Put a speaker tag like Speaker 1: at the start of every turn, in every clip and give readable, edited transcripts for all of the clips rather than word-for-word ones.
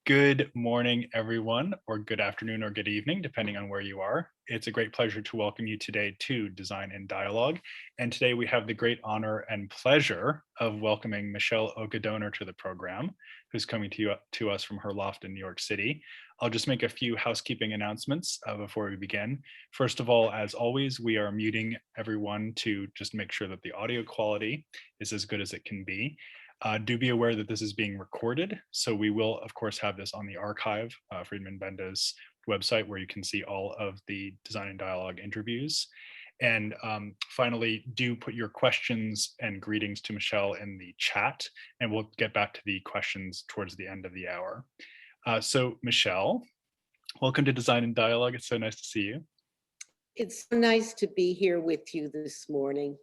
Speaker 1: Good morning, everyone, or good afternoon or good evening, depending on where you are. It's a great pleasure to welcome you today to Design in Dialogue. And today we have the great honor and pleasure of welcoming Michele Oka Doner to the program, who's coming to us from her loft in New York City. I'll just make a few housekeeping announcements before we begin. First of all, as always, we are muting everyone to just make sure that the audio quality is as good as it can be. Do be aware that this is being recorded, so we will, of course, have this on the archive, Friedman Benda's website, where you can see all of the Design and Dialogue interviews. And finally, do put your questions and greetings to Michele in the chat, and we'll get back to the questions towards the end of the hour. So Michele, welcome to Design and Dialogue. It's so nice to see you.
Speaker 2: It's so nice to be here with you this morning.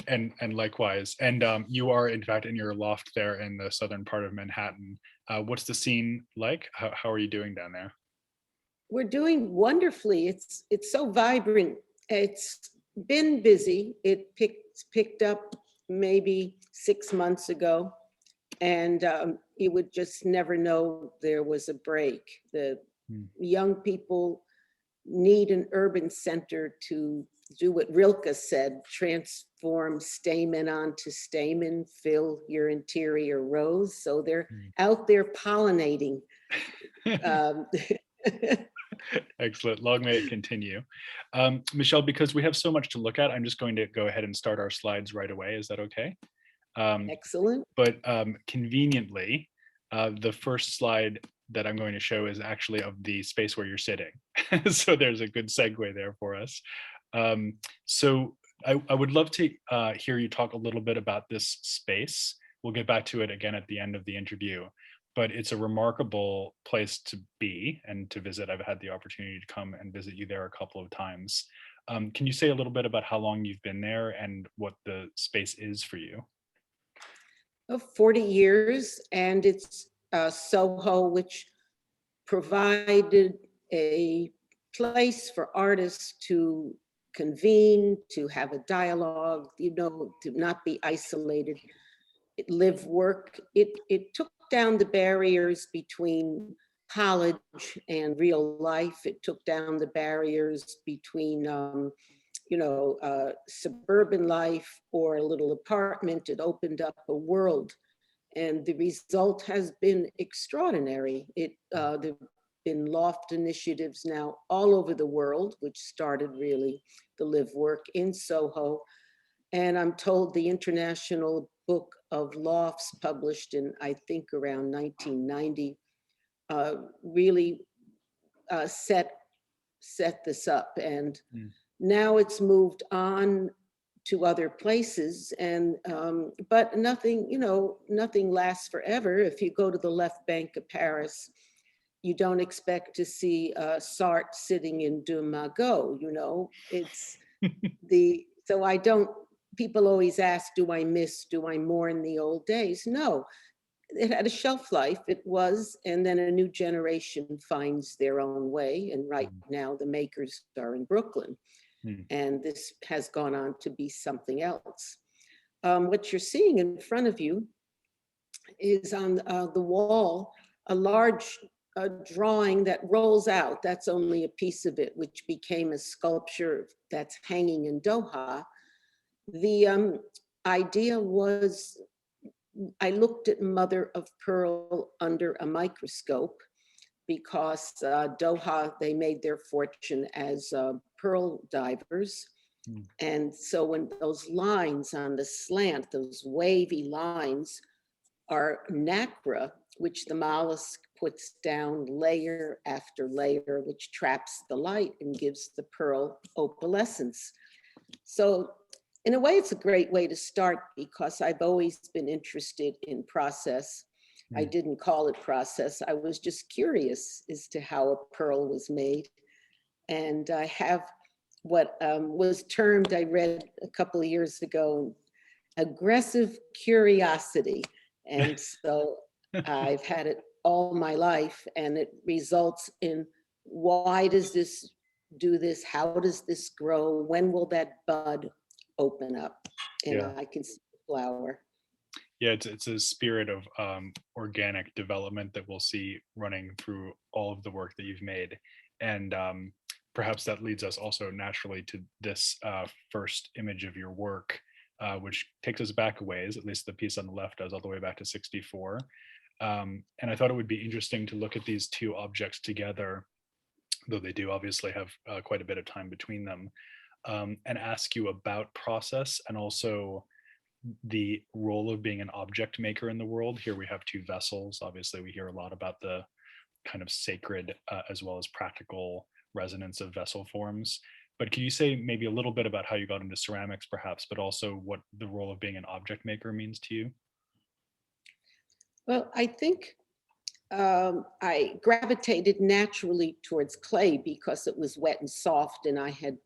Speaker 1: And likewise. And you are, in fact, in your loft there in the southern part of Manhattan. What's the scene like? How are you doing down there?
Speaker 2: We're doing wonderfully. It's so vibrant. It's been busy. It picked up maybe 6 months ago, and you would just never know there was a break. The young people need an urban center to do what Rilke said: transform stamen onto stamen, fill your interior rose. So they're out there pollinating.
Speaker 1: Excellent. Long may it continue. Michele, because we have so much to look at, I'm just going to go ahead and start our slides right away. Is that okay?
Speaker 2: Excellent.
Speaker 1: But conveniently, the first slide that I'm going to show is actually of the space where you're sitting. So there's a good segue there for us. So I would love to hear you talk a little bit about this space. We'll get back to it again at the end of the interview, but it's a remarkable place to be and to visit. I've had the opportunity to come and visit you there a couple of times. Can you say a little bit about how long you've been there and what the space is for you?
Speaker 2: 40 years, and it's Soho, which provided a place for artists to convene, to have a dialogue, to not be isolated, live, work. It took down the barriers between college and real life. It took down the barriers between suburban life or a little apartment. It opened up a world, and the result has been extraordinary. There've been loft initiatives now all over the world, which started really the live work in Soho. And I'm told the International Book of Lofts, published in, I think, around 1990, really set this up. And now it's moved on to other places, and but nothing lasts forever. If you go to the left bank of Paris, you don't expect to see Sartre sitting in De Magot. It's so I don't. People always ask, do I mourn the old days? No, it had a shelf life. It was, and then a new generation finds their own way. And right now, the makers are in Brooklyn. And this has gone on to be something else. What you're seeing in front of you is on the wall, a large drawing that rolls out. That's only a piece of it, which became a sculpture that's hanging in Doha. The idea was, I looked at mother of pearl under a microscope, because Doha, they made their fortune as pearl divers. And so when those lines on the slant, those wavy lines, are nacre, which the mollusk puts down layer after layer, which traps the light and gives the pearl opalescence. So in a way, it's a great way to start, because I've always been interested in process. I didn't call it process. I was just curious as to how a pearl was made. And I have what was termed, I read a couple of years ago, aggressive curiosity. And so I've had it all my life, and it results in, why does this do this? How does this grow? When will that bud open up? And I can see the flower.
Speaker 1: Yeah, it's a spirit of organic development that we'll see running through all of the work that you've made, and perhaps that leads us also naturally to this first image of your work, which takes us back a ways. At least the piece on the left does, all the way back to '64. And I thought it would be interesting to look at these two objects together, though they do obviously have quite a bit of time between them, and ask you about process and also the role of being an object maker in the world. Here we have two vessels. Obviously, we hear a lot about the kind of sacred as well as practical resonance of vessel forms. But can you say maybe a little bit about how you got into ceramics, perhaps, but also what the role of being an object maker means to you?
Speaker 2: Well, I think I gravitated naturally towards clay because it was wet and soft, and I had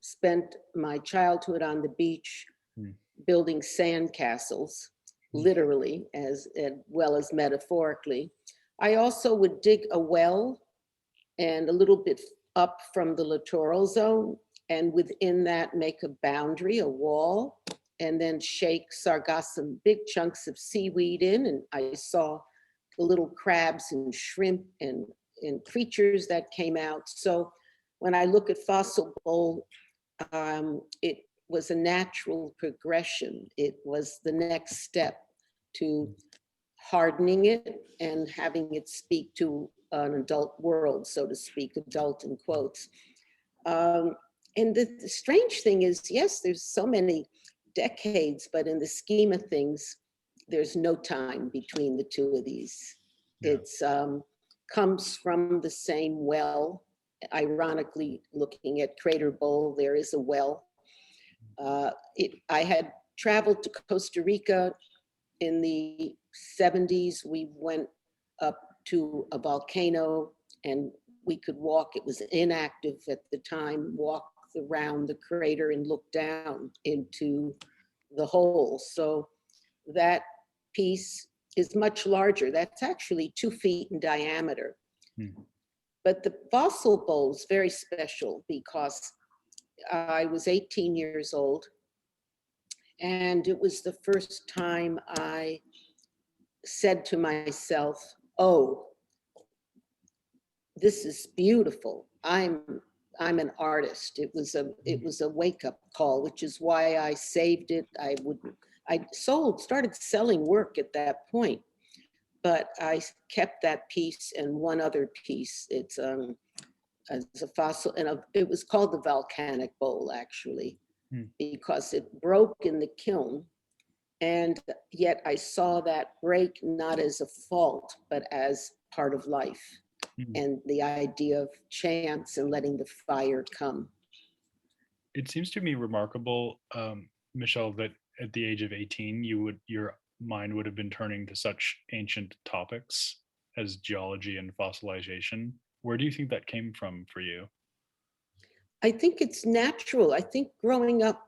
Speaker 2: spent my childhood on the beach
Speaker 1: Mm,
Speaker 2: building sand castles,
Speaker 1: mm,
Speaker 2: literally as well as metaphorically. I also would dig a well and a little bit up from the littoral zone, and within that make a boundary, a wall, and then shake sargassum, big chunks of seaweed in, and I saw the little crabs and shrimp and creatures that came out. So when I look at fossil bowl, it was a natural progression. It was the next step to hardening it and having it speak to an adult world, so to speak, adult in quotes. Um, and the strange thing is, yes, there's so many decades, but in the scheme of things, there's no time between the two of these.
Speaker 1: yeah.
Speaker 2: It's comes from the same well. Ironically, looking at Crater Bowl, there is a well. I had traveled to Costa Rica in the 70s. We went up to a volcano and we could walk, it was inactive at the time, walk around the crater and look down into the hole. So that piece is much larger. That's actually 2 feet in diameter.
Speaker 1: Mm,
Speaker 2: But the fossil bowl is very special because I was 18 years old, and it was the first time I said to myself, oh, this is beautiful. I'm an artist. It was a wake-up call, which is why I saved it. I started selling work at that point, but I kept that piece and one other piece. It's as a fossil, and it was called the volcanic bowl, actually,
Speaker 1: mm,
Speaker 2: because it broke in the kiln. And yet I saw that break not as a fault, but as part of life,
Speaker 1: mm.
Speaker 2: and the idea of chance and letting the fire come.
Speaker 1: It seems to me remarkable, Michelle, that at the age of 18, your mind would have been turning to such ancient topics as geology and fossilization. Where do you think that came from for you?
Speaker 2: I think it's natural. I think growing up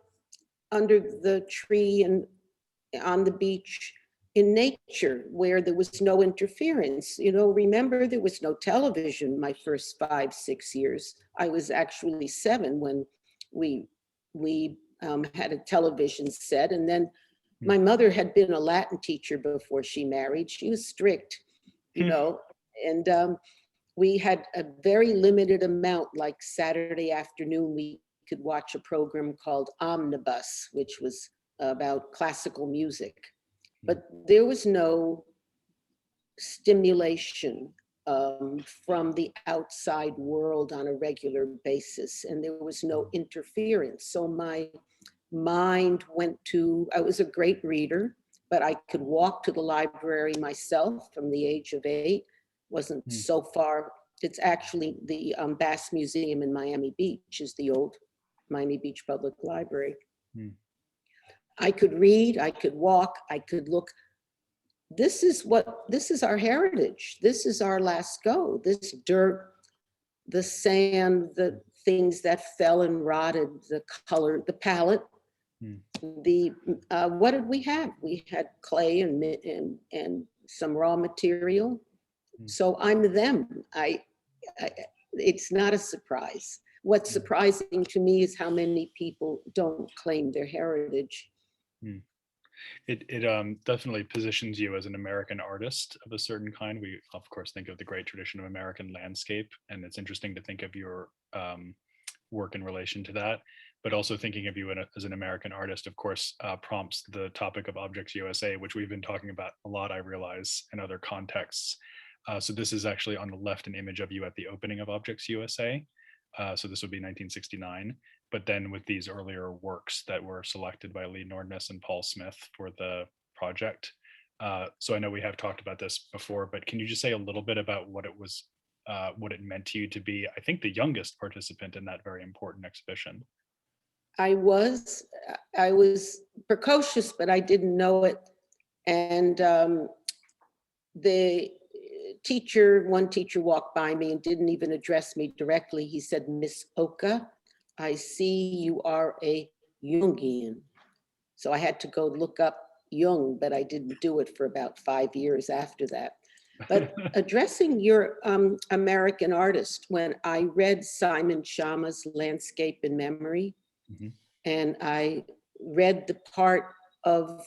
Speaker 2: under the tree and on the beach in nature where there was no interference. Remember, there was no television my first 5, 6 years. I was actually 7 when we had a television set. And then
Speaker 1: Mm,
Speaker 2: my mother had been a Latin teacher before she married. She was strict, you
Speaker 1: mm,
Speaker 2: know, and we had a very limited amount. Like Saturday afternoon, we could watch a program called Omnibus, which was about classical music.
Speaker 1: mm,
Speaker 2: But there was no stimulation from the outside world on a regular basis, and there was no interference. So my mind went to, I was a great reader, but I could walk to the library myself from the age of 8. Wasn't
Speaker 1: mm,
Speaker 2: so far. It's actually the Bass Museum in Miami Beach is the old Miami Beach Public Library.
Speaker 1: mm,
Speaker 2: I could read, I could walk, I could look. This is our heritage. This is our last go. This dirt, the sand, the things that fell and rotted, the color, the palette,
Speaker 1: mm,
Speaker 2: the what did we have? We had clay and some raw material.
Speaker 1: mm,
Speaker 2: So I'm them. I it's not a surprise. What's
Speaker 1: mm,
Speaker 2: surprising to me is how many people don't claim their heritage.
Speaker 1: mm. It definitely positions you as an American artist of a certain kind. We of course think of the great tradition of American landscape, and it's interesting to think of your work in relation to that. But also thinking of you as an American artist, of course, prompts the topic of Objects USA, which we've been talking about a lot, I realize, in other contexts. So this is actually on the left an image of you at the opening of Objects USA. So this would be 1969. But then with these earlier works that were selected by Lee Nordness and Paul Smith for the project. So I know we have talked about this before, but can you just say a little bit about what it was, what it meant to you to be, I think, the youngest participant in that very important exhibition?
Speaker 2: I was, I was precocious, but I didn't know it. And the one teacher walked by me and didn't even address me directly. He said, "Miss Oka, I see you are a Jungian." So I had to go look up Jung, but I didn't do it for about 5 years after that. But addressing your American artist, when I read Simon Schama's Landscape in Memory,
Speaker 1: Mhm.
Speaker 2: and I read the part of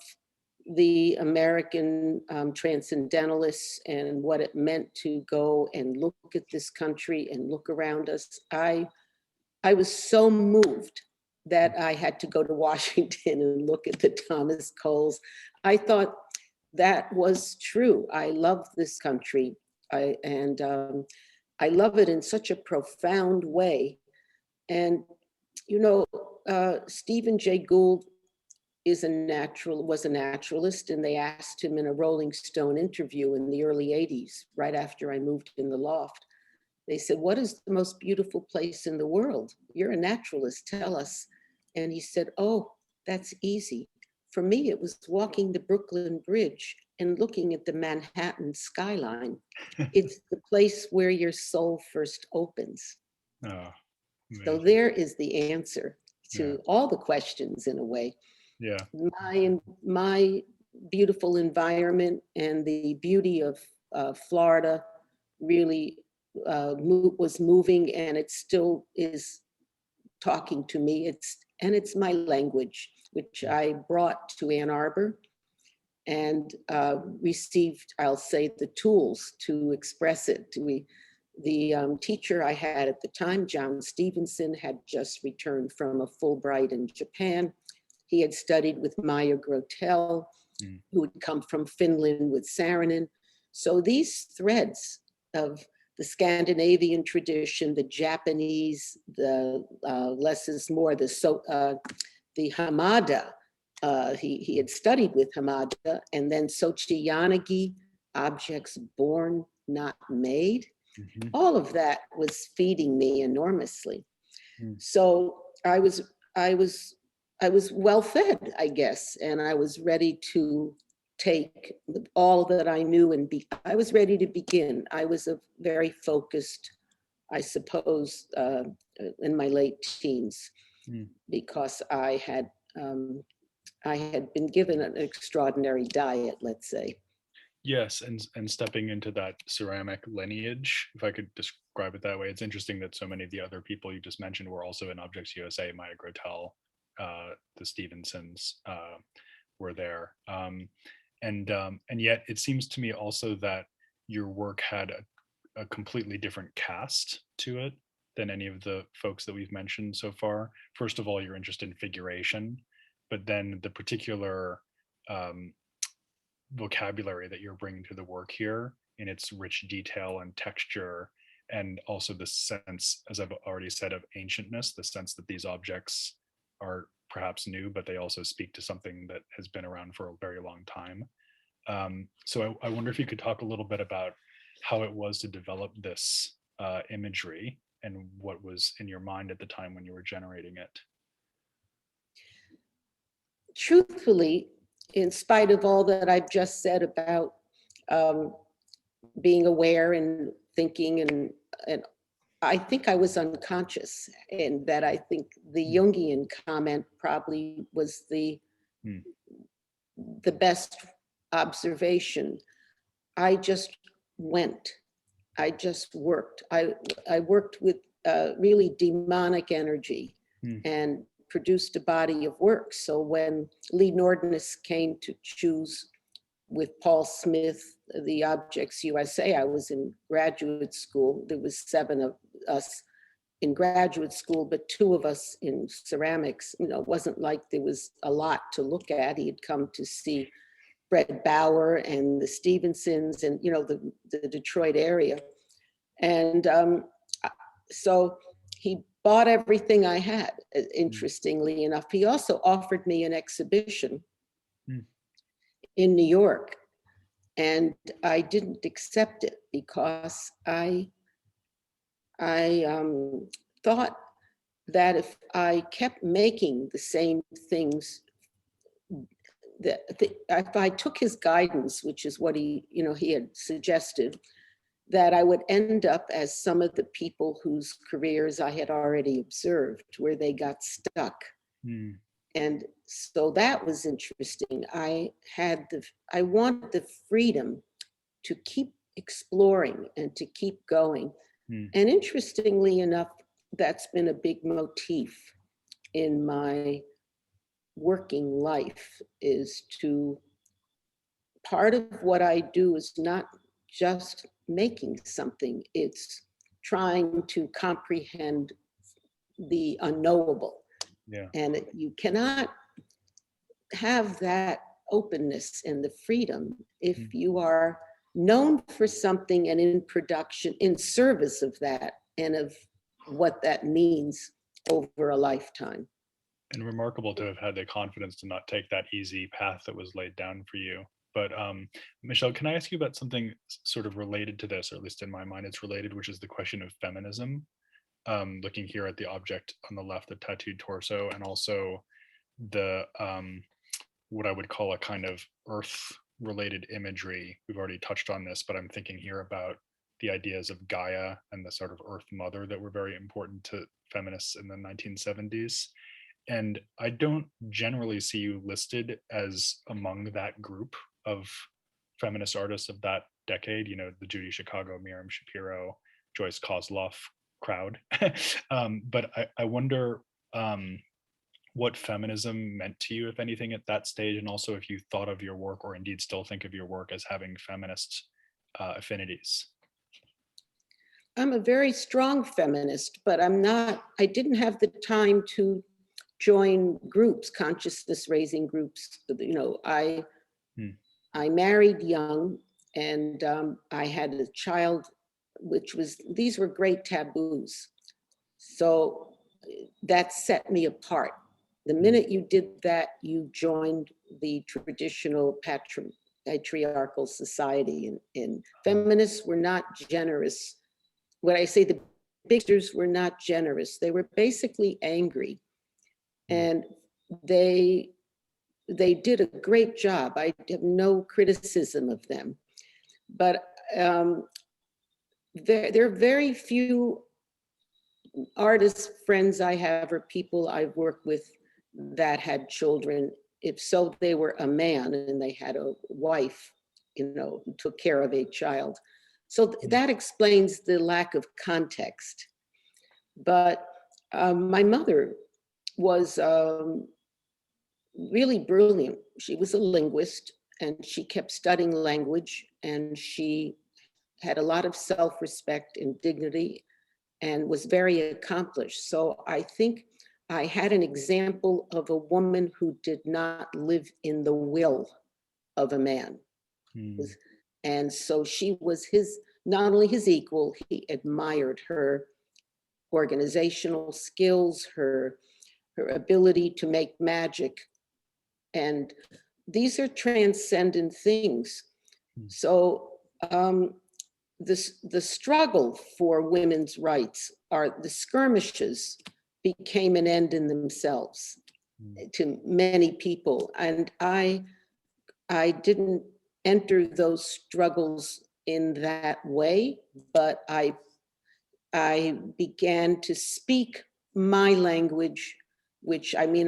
Speaker 2: the American transcendentalists and what it meant to go and look at this country and look around us, I was so moved that I had to go to Washington and look at the Thomas Coles. I thought that was true. I love this country, and I love it in such a profound way. And you know, Stephen Jay Gould was a naturalist, and they asked him in a Rolling Stone interview in the early 80s, right after I moved in the loft. They said, "What is the most beautiful place in the world? You're a naturalist, tell us." And he said, "Oh, that's easy. For me, it was walking the Brooklyn Bridge and looking at the Manhattan skyline. It's the place where your soul first opens."
Speaker 1: Oh,
Speaker 2: So
Speaker 1: amazing.
Speaker 2: there is the answer
Speaker 1: Yeah.
Speaker 2: to all the questions in a way.
Speaker 1: Yeah.
Speaker 2: My beautiful environment and the beauty of Florida really was moving, and it still is talking to me. It's my language, which I brought to Ann Arbor and received, I'll say, the tools to express it. The teacher I had at the time, John Stevenson, had just returned from a Fulbright in Japan. He had studied with Maya Grotel, who had come from Finland with Saarinen. So these threads of the Scandinavian tradition, the Japanese, the less is more, the Hamada. He had studied with Hamada, and then Sochi Yanagi, objects born, not made.
Speaker 1: Mhm.
Speaker 2: All of that was feeding me enormously.
Speaker 1: Mm.
Speaker 2: So I was well fed, I guess, and I was ready to take all that I knew and I was ready to begin. I was a very focused, I suppose, in my late teens,
Speaker 1: Mm.
Speaker 2: because I had been given an extraordinary diet, let's say.
Speaker 1: Yes, and stepping into that ceramic lineage, if I could describe it that way, it's interesting that so many of the other people you just mentioned were also in Objects USA. Maya Grotel, the Stevensons were there, and yet it seems to me also that your work had a completely different cast to it than any of the folks that we've mentioned so far. First of all, you're interested in figuration, but then the particular um, vocabulary that you're bringing to the work here in its rich detail and texture, and also the sense, as I've already said, of ancientness, the sense that these objects are perhaps new, but they also speak to something that has been around for a very long time. So I wonder if you could talk a little bit about how it was to develop this imagery and what was in your mind at the time when you were generating it.
Speaker 2: Truthfully, in spite of all that I've just said about um, being aware and thinking, and I think I was unconscious, and that I think the
Speaker 1: Mm.
Speaker 2: Jungian comment probably was
Speaker 1: Mm.
Speaker 2: the best observation. I just went. I just worked. I worked with really demonic energy,
Speaker 1: Mm.
Speaker 2: and produced a body of work. So when Lee Nordness came to choose with Paul Smith, the Objects USA, I was in graduate school. There was 7 of us in graduate school, but 2 of us in ceramics. You know, it wasn't like there was a lot to look at. He had come to see Fred Bauer and the Stevensons and, you know, the Detroit area. And so he bought everything I had, interestingly enough. He also offered me an exhibition in New York, and I didn't accept it because I thought that if I kept making the same things, that if I took his guidance, which is what he had suggested, that I would end up as some of the people whose careers I had already observed, where they got stuck. And so that was interesting. I wanted the freedom to keep exploring and to keep going. And interestingly enough, that's been a big motif in my working life, is to, part of what I do is not just making something, it's trying to comprehend the unknowable.
Speaker 1: Yeah.
Speaker 2: And you cannot have that openness and the freedom if you are known for something and in production, in service of that and of what that means over a lifetime.
Speaker 1: And remarkable to have had the confidence to not take that easy path that was laid down for you. But Michele, can I ask you about something sort of related to this, or at least in my mind it's related, which is the question of feminism. Looking here at the object on the left, the tattooed torso, and also the what I would call a kind of earth-related imagery. We've already touched on this, but I'm thinking here about the ideas of Gaia and the sort of Earth Mother that were very important to feminists in the 1970s. And I don't generally see you listed as among that group of feminist artists of that decade, you know, the Judy Chicago, Miriam Shapiro, Joyce Kozloff crowd. But I wonder what feminism meant to you, if anything, at that stage, and also if you thought of your work, or indeed still think of your work, as having feminist affinities.
Speaker 2: I'm a very strong feminist, but I didn't have the time to join groups, consciousness raising groups. You know, I married young, and I had a child, these were great taboos. So that set me apart. The minute you did that, you joined the traditional patriarchal society, and feminists were not generous. When I say the big sisters were not generous, they were basically angry. And they did a great job. I have no criticism of them. But there are very few artist friends I have, or people I've worked with, that had children. If so, they were a man and they had a wife, you know, who took care of a child. So that explains the lack of context. But my mother was really brilliant. She was a linguist, and she kept studying language, and she had a lot of self-respect and dignity, and was very accomplished. So I think I had an example of a woman who did not live in the will of a man. And so she was not only his equal, he admired her organizational skills, her ability to make magic. And these are transcendent things. So the struggle for women's rights, the skirmishes, became an end in themselves to many people. And I didn't enter those struggles in that way, but I began to speak my language, which, I mean,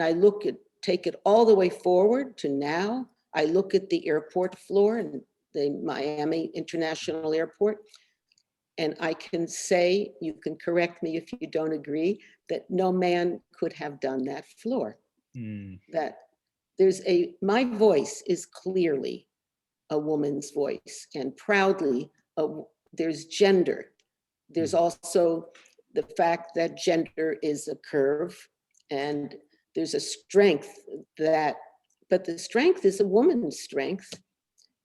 Speaker 2: take it all the way forward to now. I look at the airport floor in the Miami International Airport, And I can say, you can correct me if you don't agree, that no man could have done that floor. That my voice is clearly a woman's voice, and proudly, there's gender. There's also the fact that gender is a curve, and there's a strength but the strength is a woman's strength.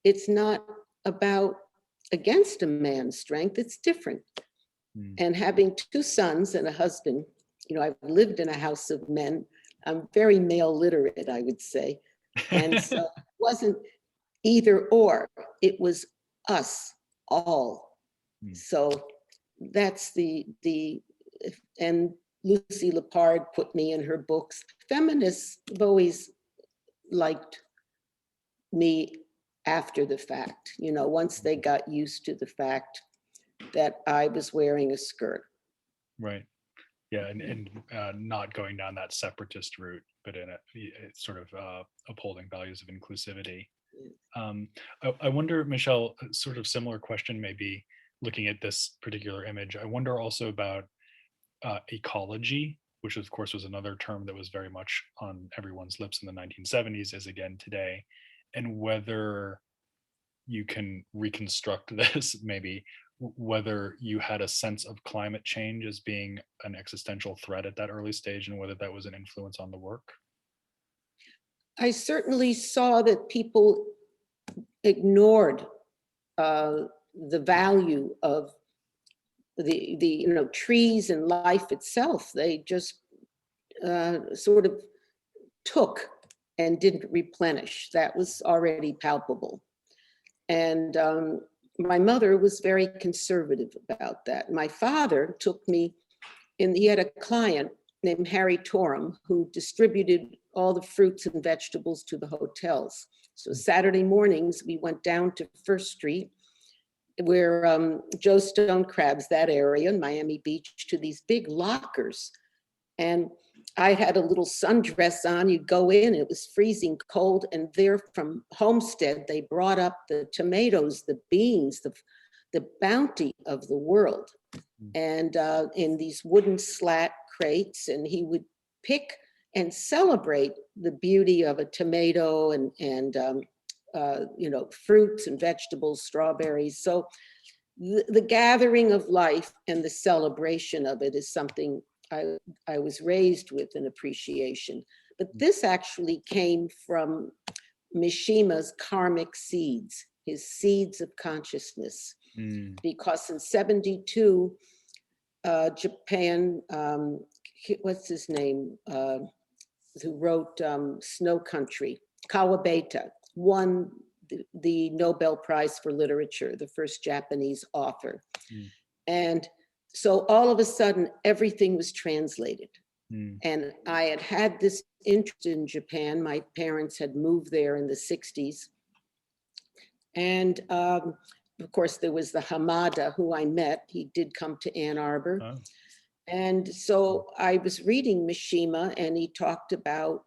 Speaker 2: It's not about against a man's strength, it's different. And having two sons and a husband, I've lived in a house of men. I'm very male literate, I would say. And so it wasn't either or, it was us all. So that's and Lucy Lepard put me in her books. Feminists have always liked me after the fact, once they got used to the fact that I was wearing a skirt.
Speaker 1: Right. Yeah, and not going down that separatist route, but in it's sort of upholding values of inclusivity. I wonder, Michele, a sort of similar question maybe looking at this particular image. I wonder also about ecology, which of course was another term that was very much on everyone's lips in the 1970s, as again today, and whether you can reconstruct this, maybe whether you had a sense of climate change as being an existential threat at that early stage, and whether that was an influence on the work.
Speaker 2: I certainly saw that people ignored the value of the trees and life itself. They just sort of took and didn't replenish. That was already palpable. And my mother was very conservative about that. My father took me he had a client named Harry Torum who distributed all the fruits and vegetables to the hotels. So Saturday mornings, we went down to First Street, where Joe Stone Crab's, that area in Miami Beach, to these big lockers. And I had a little sundress on. You'd go in, it was freezing cold. And there from Homestead, they brought up the tomatoes, the beans, the bounty of the world. And in these wooden slat crates, and he would pick and celebrate the beauty of a tomato and fruits and vegetables, strawberries. So the gathering of life and the celebration of it is something I was raised with an appreciation. But this actually came from Mishima's karmic seeds, his seeds of consciousness. Because in 1972, Japan, what's his name, who wrote Snow Country, Kawabata, won the Nobel Prize for Literature, the first Japanese author. And so all of a sudden, everything was translated. And I had this interest in Japan. My parents had moved there in the 60s. And of course, there was the Hamada, who I met. He did come to Ann Arbor. Oh. And so I was reading Mishima, and he talked about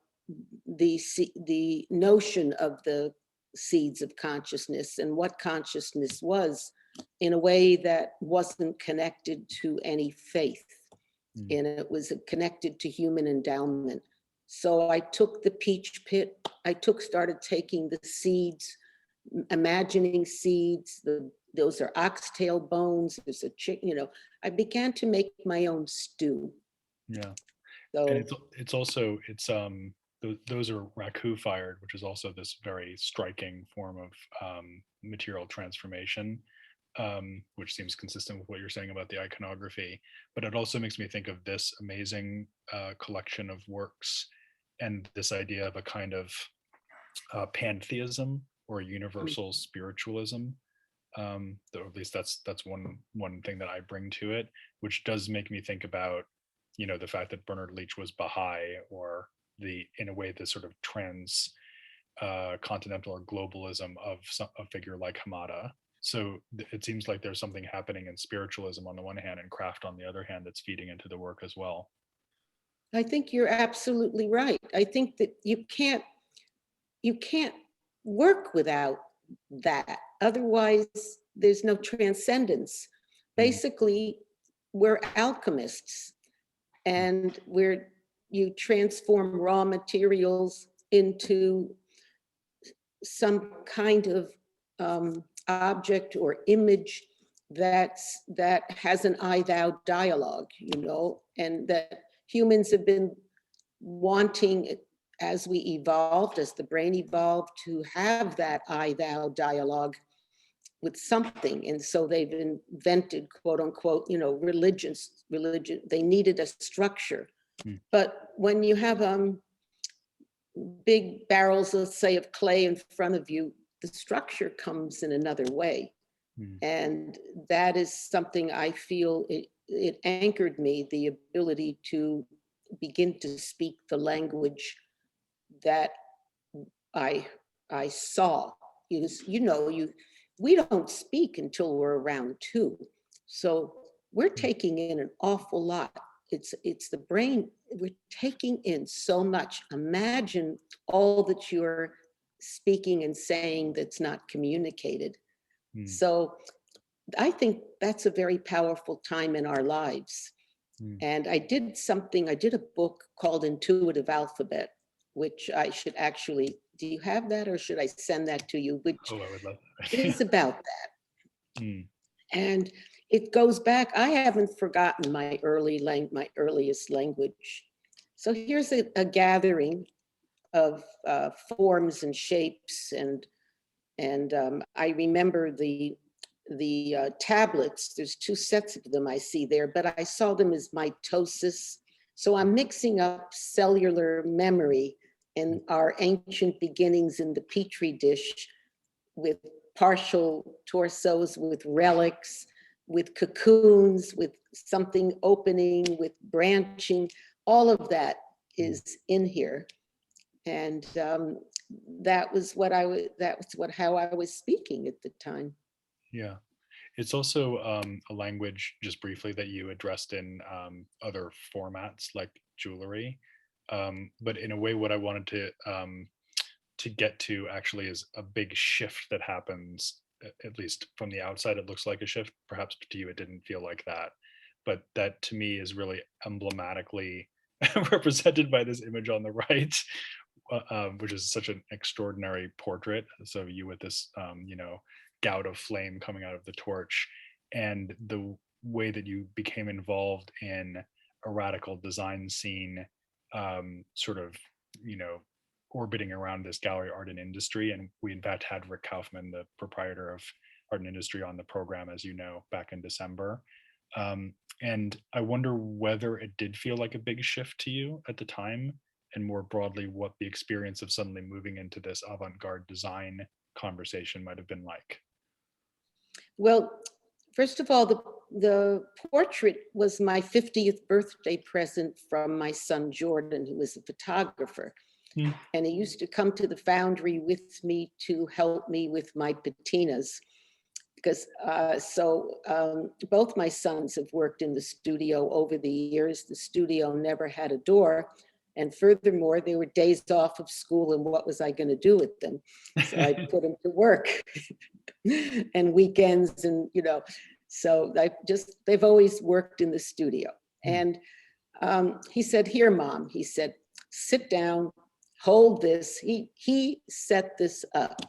Speaker 2: the notion of the seeds of consciousness and what consciousness was, in a way that wasn't connected to any faith. And it was connected to human endowment. So I took the peach pit, started taking the seeds, imagining seeds, those are oxtail bones, there's a chicken, I began to make my own stew.
Speaker 1: Yeah.
Speaker 2: So
Speaker 1: and it's also those are raku fired, which is also this very striking form of material transformation, which seems consistent with what you're saying about the iconography. But it also makes me think of this amazing collection of works and this idea of a kind of pantheism or universal spiritualism. Though at least that's one thing that I bring to it, which does make me think about, the fact that Bernard Leach was Baha'i, or in a way, the sort of continental or globalism of a figure like Hamada. So it seems like there's something happening in spiritualism on the one hand and craft on the other hand that's feeding into the work as well.
Speaker 2: I think you're absolutely right. I think that you can't work without that. Otherwise, there's no transcendence. basically we're alchemists, and you transform raw materials into some kind of object or image that has an I thou dialogue, and that humans have been wanting, as we evolved, as the brain evolved, to have that I thou dialogue with something. And so they've invented, quote unquote, religion. They needed a structure. But when you have big barrels, let's say, of clay in front of you, the structure comes in another way. And that is something I feel it anchored me, the ability to begin to speak the language that I saw. We don't speak until we're around 2. So we're taking in an awful lot. It's the brain. We're taking in so much. Imagine all that you're speaking and saying that's not communicated. So I think that's a very powerful time in our lives. And I did a book called Intuitive Alphabet, which I should actually, do you have that, or should I send that to you? Which
Speaker 1: I would love that.
Speaker 2: is about that. And it goes back, I haven't forgotten my earliest language. So here's a gathering of forms and shapes, and I remember the tablets. There's 2 sets of them I see there, but I saw them as mitosis. So I'm mixing up cellular memory and our ancient beginnings in the petri dish with partial torsos, with relics, with cocoons, with something opening, with branching. All of that is in here. And that was how I was speaking at the time.
Speaker 1: Yeah. It's also a language, just briefly, that you addressed in other formats like jewelry. But in a way, what I wanted to get to actually is a big shift that happens, at least from the outside, it looks like a shift. Perhaps to you, it didn't feel like that. But that to me is really emblematically represented by this image on the right, which is such an extraordinary portrait. So you with this, gout of flame coming out of the torch, and the way that you became involved in a radical design scene, sort of, orbiting around this gallery art and industry. And we in fact had Rick Kaufman, the proprietor of Art and Industry, on the program, as you know, back in December. And I wonder whether it did feel like a big shift to you at the time, and more broadly, what the experience of suddenly moving into this avant-garde design conversation might have been like.
Speaker 2: Well, first of all, the portrait was my 50th birthday present from my son, Jordan, who was a photographer. And he used to come to the foundry with me to help me with my patinas. Because both my sons have worked in the studio over the years. The studio never had a door. And furthermore, they were days off of school, and what was I going to do with them? So I put them to work and weekends, and so they've always worked in the studio. And he said, "Here, Mom," he said, "sit down, hold this." He set this up.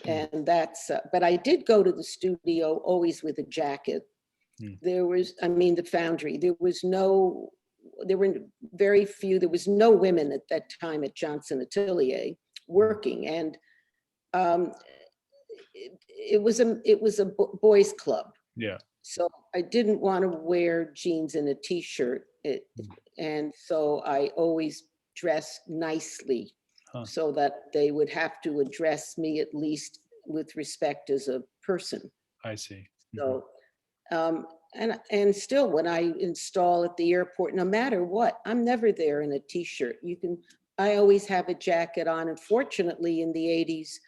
Speaker 2: And that's, but I did go to the studio always with a jacket. There was, the foundry, there were very few, there was no women at that time at Johnson Atelier working. And it was a boys club.
Speaker 1: Yeah.
Speaker 2: So I didn't want to wear jeans and a t-shirt. And so I always dressed nicely. So that they would have to address me at least with respect as a person.
Speaker 1: I see.
Speaker 2: So, and still, when I install at the airport, no matter what, I'm never there in a t-shirt. I always have a jacket on. And fortunately, in the 80s,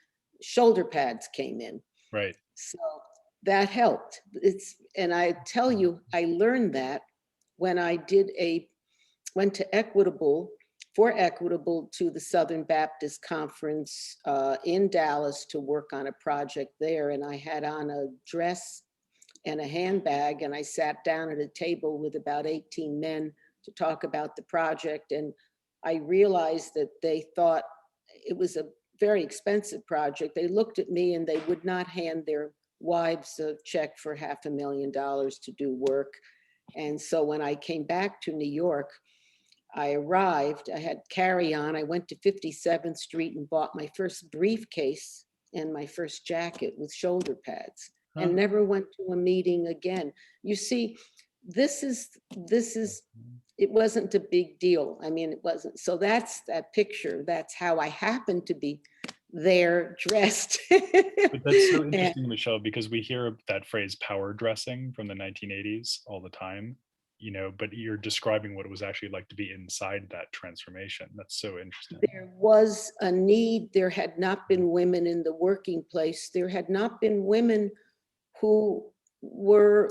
Speaker 2: shoulder pads came in.
Speaker 1: Right.
Speaker 2: So that helped. And I tell you, I learned that when I went to Equitable to the Southern Baptist Conference in Dallas to work on a project there. And I had on a dress and a handbag, and I sat down at a table with about 18 men to talk about the project. And I realized that they thought it was a very expensive project. They looked at me and they would not hand their wives a check for $500,000 to do work. And so when I came back to New York, I arrived, I had carry-on, I went to 57th Street and bought my first briefcase and my first jacket with shoulder pads, and never went to a meeting again. You see, this is, it wasn't a big deal. I mean, it wasn't. So that's that picture. That's how I happened to be there dressed.
Speaker 1: But that's so
Speaker 2: And
Speaker 1: interesting, Michelle, because we hear that phrase power dressing from the 1980s all the time, you know, but you're describing what it was actually like to be inside that transformation. That's so interesting.
Speaker 2: there was a need. There had not been women in the working place. There had not been women who were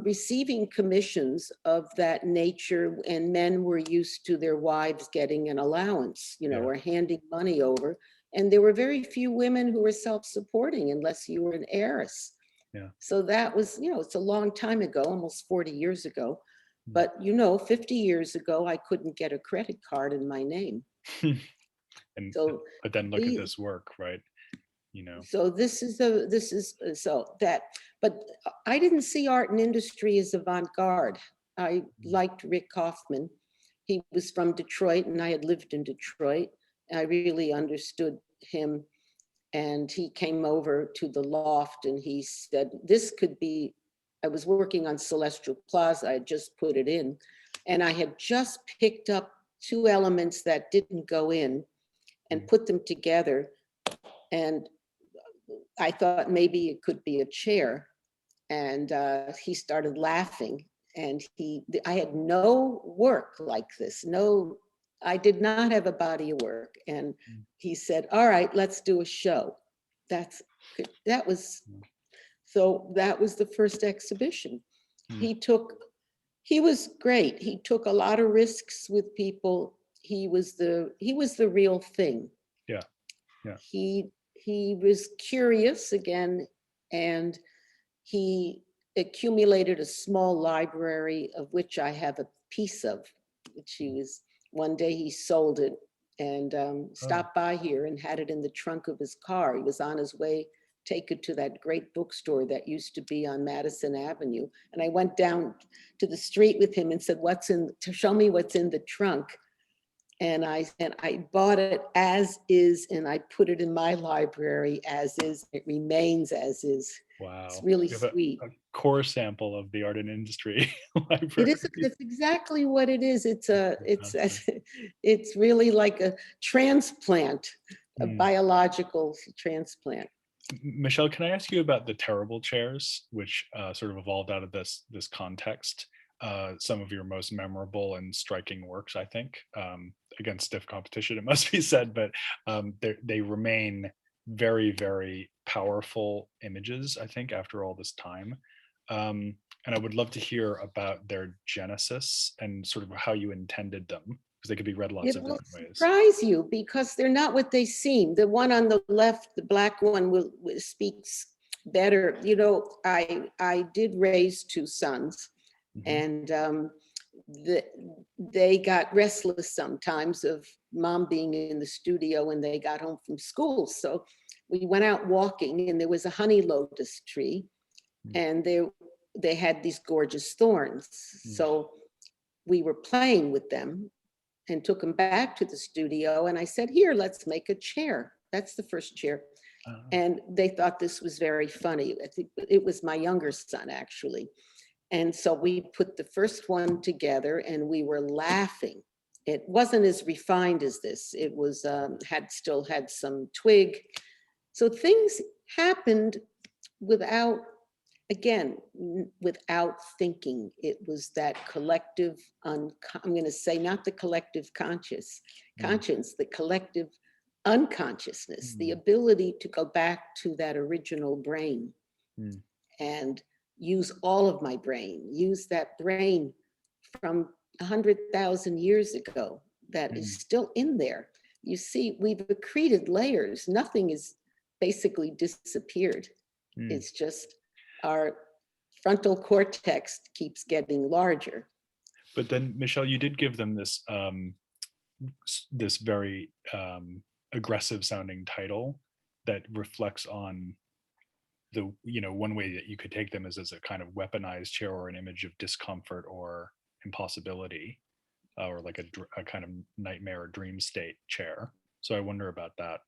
Speaker 2: receiving commissions of that nature, and men were used to their wives getting an allowance, you know,
Speaker 1: Yeah.
Speaker 2: or handing money over. And there were very few women who were self-supporting unless you were an heiress.
Speaker 1: Yeah.
Speaker 2: So that was, you know, it's a long time ago, almost 40 years ago.
Speaker 1: Mm.
Speaker 2: But, you know, 50 years ago, I couldn't get a credit card in my name.
Speaker 1: And
Speaker 2: So
Speaker 1: but then look at
Speaker 2: these,
Speaker 1: this work, right? You know.
Speaker 2: so this is so that, but I didn't see art and industry as avant-garde. I liked Rick Kaufman. He was from Detroit and I had lived in Detroit. I really understood him. And he came over to the loft and he said, this could be, I was working on Celestial Plaza. I had just put it in. And I had just picked up two elements that didn't go in and put them together. And I thought maybe it could be a chair. And he started laughing. And I had no work like this. No, I did not have a body of work. And he said, all right, let's do a show. That was, so that was the first exhibition. He was great. He took a lot of risks with people. He was the real thing.
Speaker 1: Yeah. Yeah.
Speaker 2: He was curious again, and he accumulated a small library of which I have a piece of, which one day he sold it and stopped by here and had it in the trunk of his car. He was on his way, take it to that great bookstore that used to be on Madison Avenue. And I went down to the street with him and said, show me what's in the trunk. And I bought it as is, and I put it in my library as is. It remains as is.
Speaker 1: Wow.
Speaker 2: It's really
Speaker 1: You have
Speaker 2: sweet.
Speaker 1: A core sample of the art and industry library.
Speaker 2: It is. It's exactly what it is. It's really like a transplant, a biological transplant.
Speaker 1: Michelle, can I ask you about the terrible chairs, which sort of evolved out of this context? Some of your most memorable and striking works, I think, against stiff competition, it must be said, but they remain very, very powerful images, I think, after all this time. And I would love to hear about their genesis and sort of how you intended them, because they could be read lots of different ways.
Speaker 2: It will surprise you because they're not what they seem. The one on the left, the black one, speaks better. You know, I did raise two sons, and they got restless sometimes of mom being in the studio when they got home from school. So we went out walking, and there was a honey lotus tree, and they had these gorgeous thorns. So we were playing with them and took them back to the studio. And I said, here, let's make a chair. That's the first chair. And they thought this was very funny. I think it was my younger son, actually. And so we put the first one together and we were laughing. It wasn't as refined as this. It was, still had some twig. So things happened without thinking. It was that collective, I'm going to say not the collective conscience, the collective unconsciousness, the ability to go back to that original brain and use all of my brain, use that brain from 100,000 years ago that is still in there. You see, we've accreted layers. Nothing is basically disappeared. It's just our frontal cortex keeps getting larger.
Speaker 1: But then, Michele, you did give them this this very aggressive sounding title that reflects on the, one way that you could take them is as a kind of weaponized chair or an image of discomfort or impossibility, or like a kind of nightmare or dream state chair. So I wonder about that.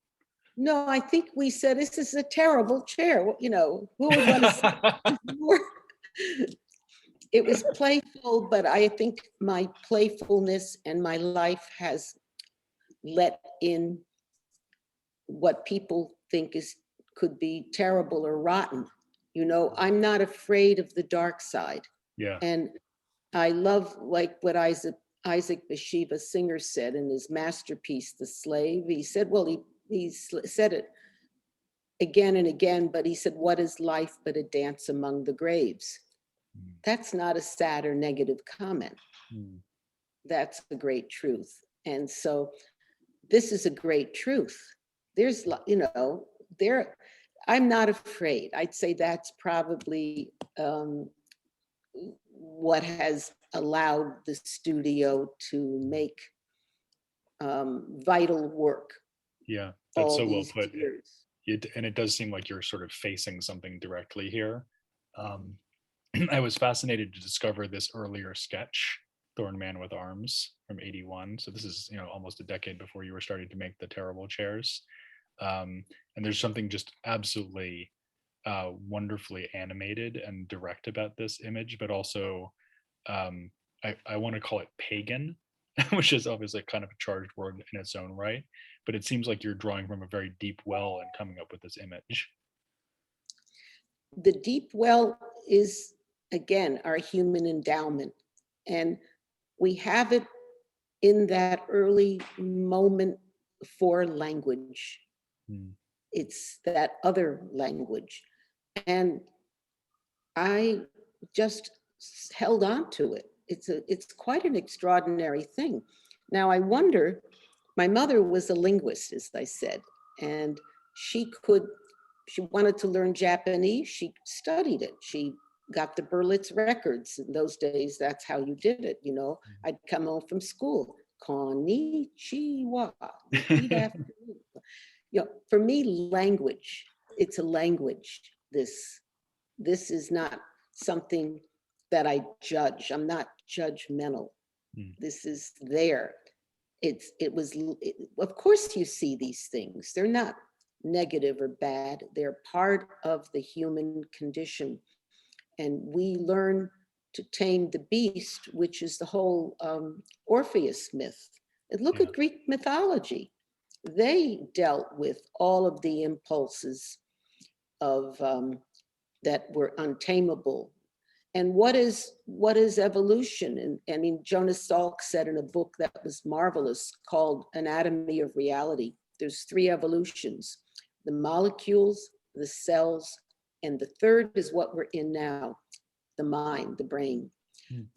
Speaker 2: No, I think we said this is a terrible chair. Who would want to sit more? It was playful, but I think my playfulness and my life has let in what people think could be terrible or rotten. I'm not afraid of the dark side.
Speaker 1: Yeah.
Speaker 2: And I love like what Isaac Bashevis Singer said in his masterpiece, The Slave. He said, well, he said it again and again, but he said, what is life but a dance among the graves? That's not a sad or negative comment. That's the great truth. And so this is a great truth. There's, I'm not afraid. I'd say that's probably what has allowed the studio to make vital work.
Speaker 1: Yeah, that's so well put.
Speaker 2: Years.
Speaker 1: And it does seem like you're sort of facing something directly here. I was fascinated to discover this earlier sketch, Thorn Man with Arms, from '81. So this is, almost a decade before you were starting to make the terrible chairs. And there's something just absolutely wonderfully animated and direct about this image, but also I want to call it pagan, which is obviously kind of a charged word in its own right. But it seems like you're drawing from a very deep well and coming up with this image.
Speaker 2: The deep well is, again, our human endowment. And we have it in that early moment for language. It's that other language. And I just held on to it. It's quite an extraordinary thing. Now I wonder, my mother was a linguist, as I said, and she wanted to learn Japanese. She studied it. She got the Berlitz records. In those days, that's how you did it. I'd come home from school, konnichiwa, repeat after me. For me, language, it's a language. This is not something that I judge. I'm not judgmental. This is there. Of course you see these things. They're not negative or bad. They're part of the human condition. And we learn to tame the beast, which is the whole Orpheus myth. And look at Greek mythology. They dealt with all of the impulses of that were untamable. And what is evolution? And Jonas Salk said in a book that was marvelous called Anatomy of Reality, there's 3 evolutions: the molecules, the cells, and the third is what we're in now, the mind, the brain.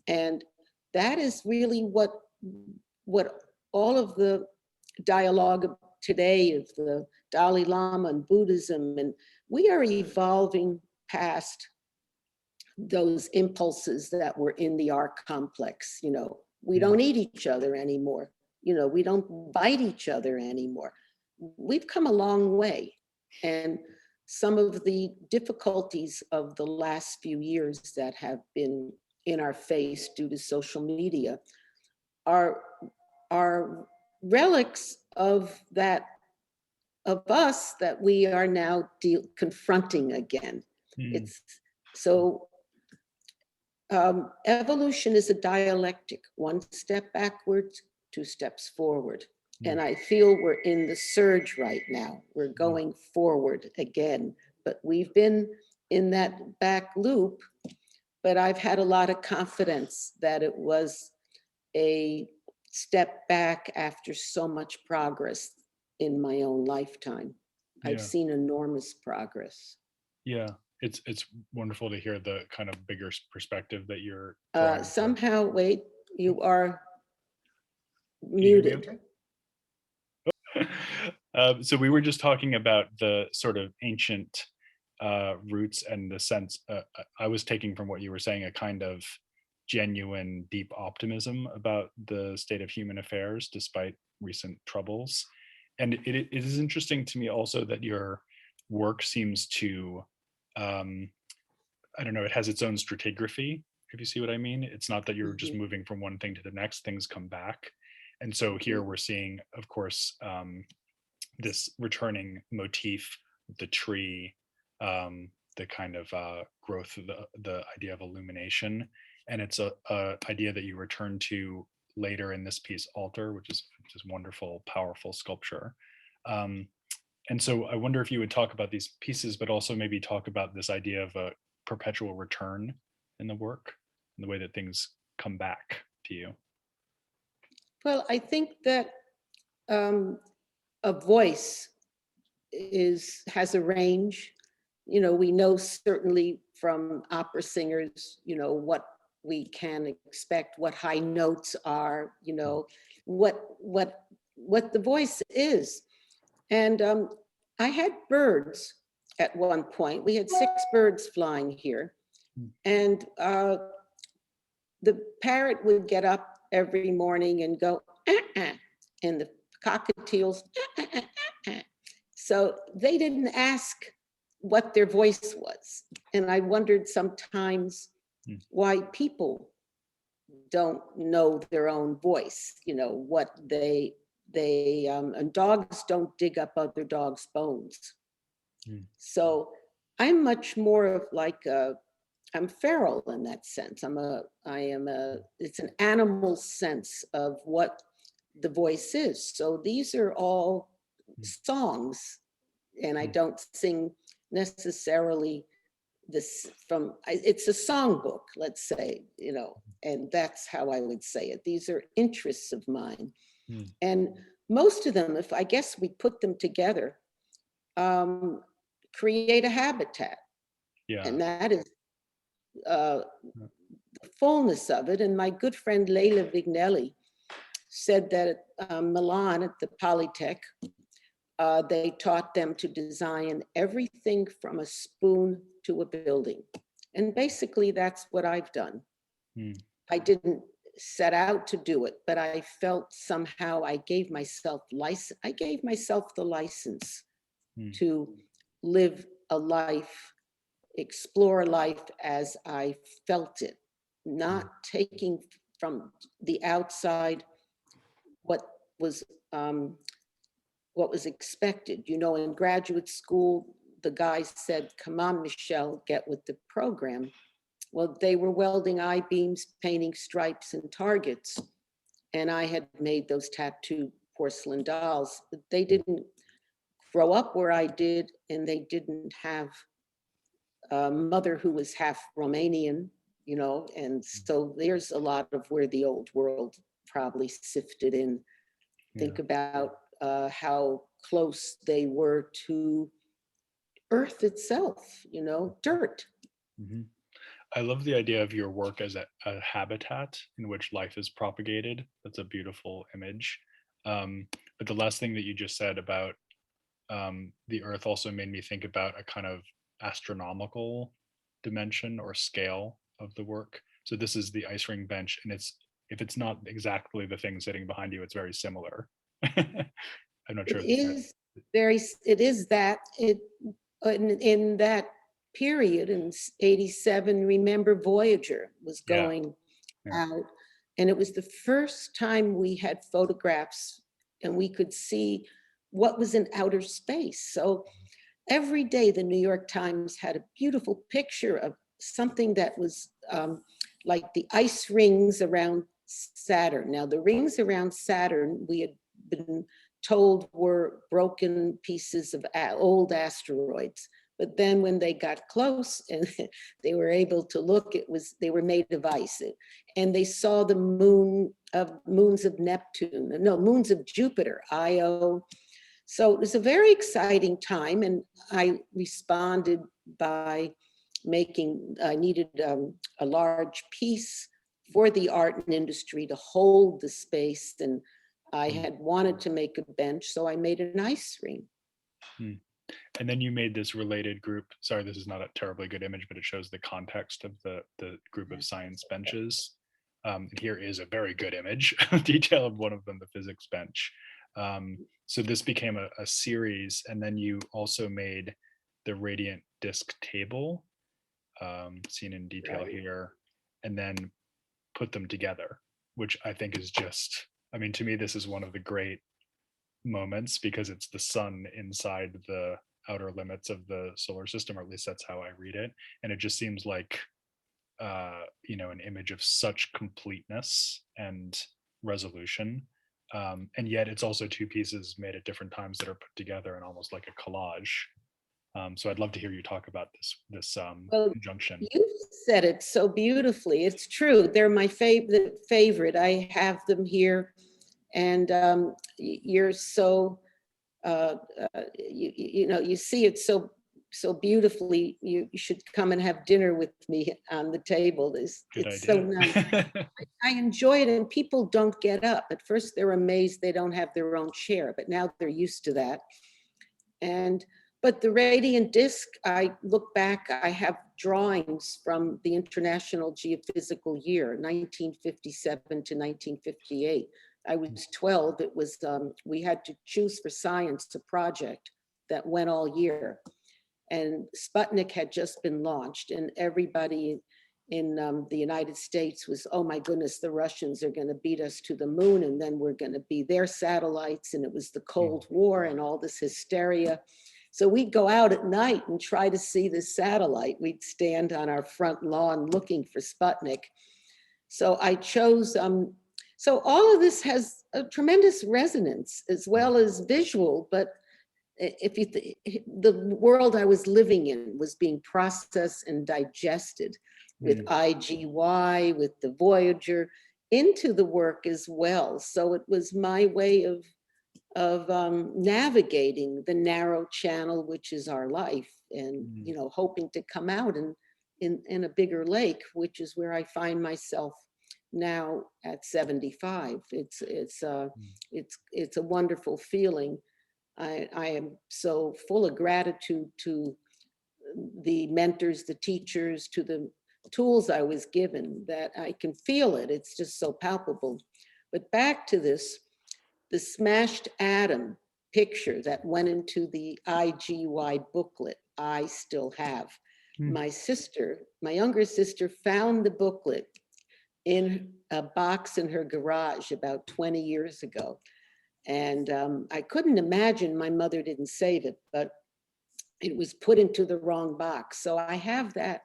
Speaker 2: And that is really what all of the dialogue today of the Dalai Lama and Buddhism, and we are evolving past those impulses that were in the R complex. We don't eat each other anymore. We don't bite each other anymore. We've come a long way. And some of the difficulties of the last few years that have been in our face due to social media are relics of us that we are now confronting again. It's so evolution is a dialectic, 1 step backwards, 2 steps forward. And I feel we're in the surge right now. We're going forward again, but we've been in that back loop. But I've had a lot of confidence that it was a step back after so much progress in my own lifetime. I've seen enormous progress.
Speaker 1: Yeah, it's wonderful to hear the kind of bigger perspective that you're
Speaker 2: somehow, wait, you are muted.
Speaker 1: So we were just talking about the sort of ancient roots and the sense I was taking from what you were saying, a kind of genuine, deep optimism about the state of human affairs despite recent troubles. And it is interesting to me also that your work seems to, I don't know, it has its own stratigraphy, if you see what I mean. It's not that you're just
Speaker 2: Mhm.
Speaker 1: moving from one thing to the next, things come back. And so here we're seeing, of course, this returning motif, the tree, the kind of growth of the idea of illumination. And it's a idea that you return to later in this piece, Altar, which is wonderful, powerful sculpture. Um, and so I wonder if you would talk about these pieces, but also maybe talk about this idea of a perpetual return in the work and the way that things come back to you.
Speaker 2: Well, I think that a voice has a range. You know, we know certainly from opera singers, you know, what we can expect, what high notes are, you know, what the voice is. And I had birds at one point. We had 6 birds flying here, and the parrot would get up every morning and go, and the cockatiels, So they didn't ask what their voice was. And I wondered sometimes why people don't know their own voice, you know, what and dogs don't dig up other dogs' bones. So I'm much more of like I'm feral in that sense. It's an animal sense of what the voice is. So these are all songs, and I don't sing necessarily it's a songbook, let's say, you know, and that's how I would say it. These are interests of mine. And most of them, if I guess we put them together, create a habitat.
Speaker 1: Yeah.
Speaker 2: And that is the fullness of it. And my good friend Leila Vignelli said that at Milan at the Polytech, they taught them to design everything from a spoon to a building. And basically that's what I've done. I didn't set out to do it, but I felt somehow I gave myself the license to live a life, explore life as I felt it, not taking from the outside what was expected. You know, in graduate school, the guys said, "Come on, Michele, get with the program." Well, they were welding I-beams, painting stripes and targets, and I had made those tattooed porcelain dolls. But they didn't grow up where I did, and they didn't have a mother who was half Romanian, you know, and so there's a lot of where the old world probably sifted in. Think about how close they were to Earth itself, you know, dirt.
Speaker 1: I love the idea of your work as a habitat in which life is propagated. That's a beautiful image. But the last thing that you just said about the Earth also made me think about a kind of astronomical dimension or scale of the work. So this is the ice ring bench, and if it's not exactly the thing sitting behind you, it's very similar. I'm not
Speaker 2: It
Speaker 1: sure.
Speaker 2: it is that in that period in 87, remember Voyager was going out, and it was the first time we had photographs and we could see what was in outer space. So every day the New York Times had a beautiful picture of something that was like the ice rings around Saturn. Now the rings around Saturn, we had been told were broken pieces of old asteroids. But then when they got close and they were able to look, they were made of ice. And they saw the moons of Neptune, no, moons of Jupiter, Io. So it was a very exciting time. And I responded by I needed a large piece for the art and industry to hold the space. And I had wanted to make a bench, so I made an ice ring.
Speaker 1: And then you made this related group. Sorry, this is not a terribly good image, but it shows the context of the group of science benches. And here is a very good image, detail of one of them, the physics bench. So this became a series, and then you also made the radiant disk table, seen in detail
Speaker 2: Right.
Speaker 1: here, and then put them together, which I think is just, I mean, to me, this is one of the great moments because it's the sun inside the outer limits of the solar system, or at least that's how I read it. And it just seems like, an image of such completeness and resolution. And yet it's also two pieces made at different times that are put together in almost like a collage. So I'd love to hear you talk about this
Speaker 2: Well,
Speaker 1: conjunction.
Speaker 2: you said it so beautifully. It's true. They're my favorite. I have them here, and you're so you see it so beautifully. You should come and have dinner with me on the table.
Speaker 1: Good
Speaker 2: It's so
Speaker 1: idea.
Speaker 2: nice. I enjoy it, and people don't get up. At first, they're amazed they don't have their own chair, but now they're used to that. And but the radiant disk, I look back, I have drawings from the International Geophysical Year, 1957 to 1958. I was 12. It was, we had to choose for science a project that went all year. And Sputnik had just been launched, and everybody in the United States was, oh my goodness, the Russians are going to beat us to the moon, and then we're going to be their satellites. And it was the Cold War and all this hysteria. So we'd go out at night and try to see this satellite. We'd stand on our front lawn looking for Sputnik. So I chose, so all of this has a tremendous resonance as well as visual, but if you the world I was living in was being processed and digested with IGY, with the Voyager, into the work as well. So it was my way of navigating the narrow channel, which is our life, and hoping to come out in a bigger lake, which is where I find myself now at 75. It's a wonderful feeling. I am so full of gratitude to the mentors, the teachers, to the tools I was given that I can feel it. It's just so palpable. But back to this, the smashed atom picture that went into the IGY booklet, I still have. My sister, my younger sister, found the booklet in a box in her garage about 20 years ago. And I couldn't imagine my mother didn't save it, but it was put into the wrong box. So I have that.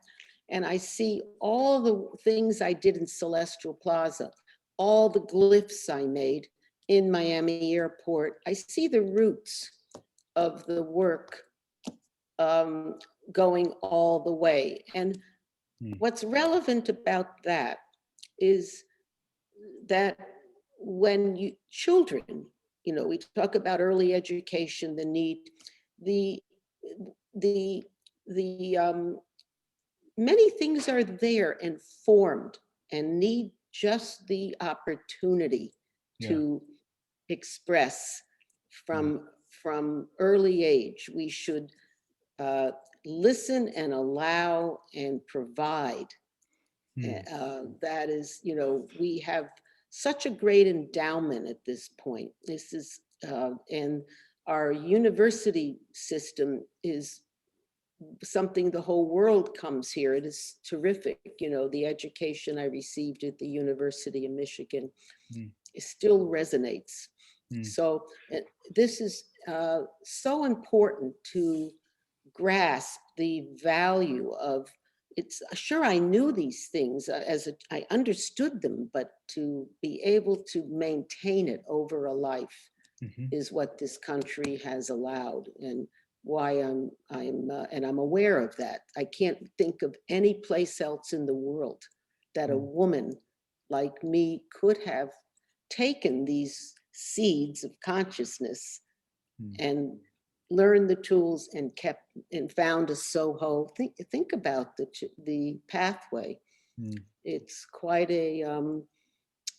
Speaker 2: And I see all the things I did in Celestial Plaza, all the glyphs I made in Miami Airport. I see the roots of the work going all the way. And what's relevant about that is that when children, we talk about early education, the need, the many things are there and formed and need just the opportunity to express from early age. We should listen and allow and provide. That is, we have such a great endowment at this point. This is, and our university system is something the whole world comes here. It is terrific. The education I received at the University of Michigan still resonates. So this is so important to grasp the value of. It's sure I knew these things I understood them, but to be able to maintain it over a life is what this country has allowed, and why I'm aware of that. I can't think of any place else in the world that a woman like me could have taken these seeds of consciousness and learned the tools and kept and found a Soho. Think about the pathway. It's quite a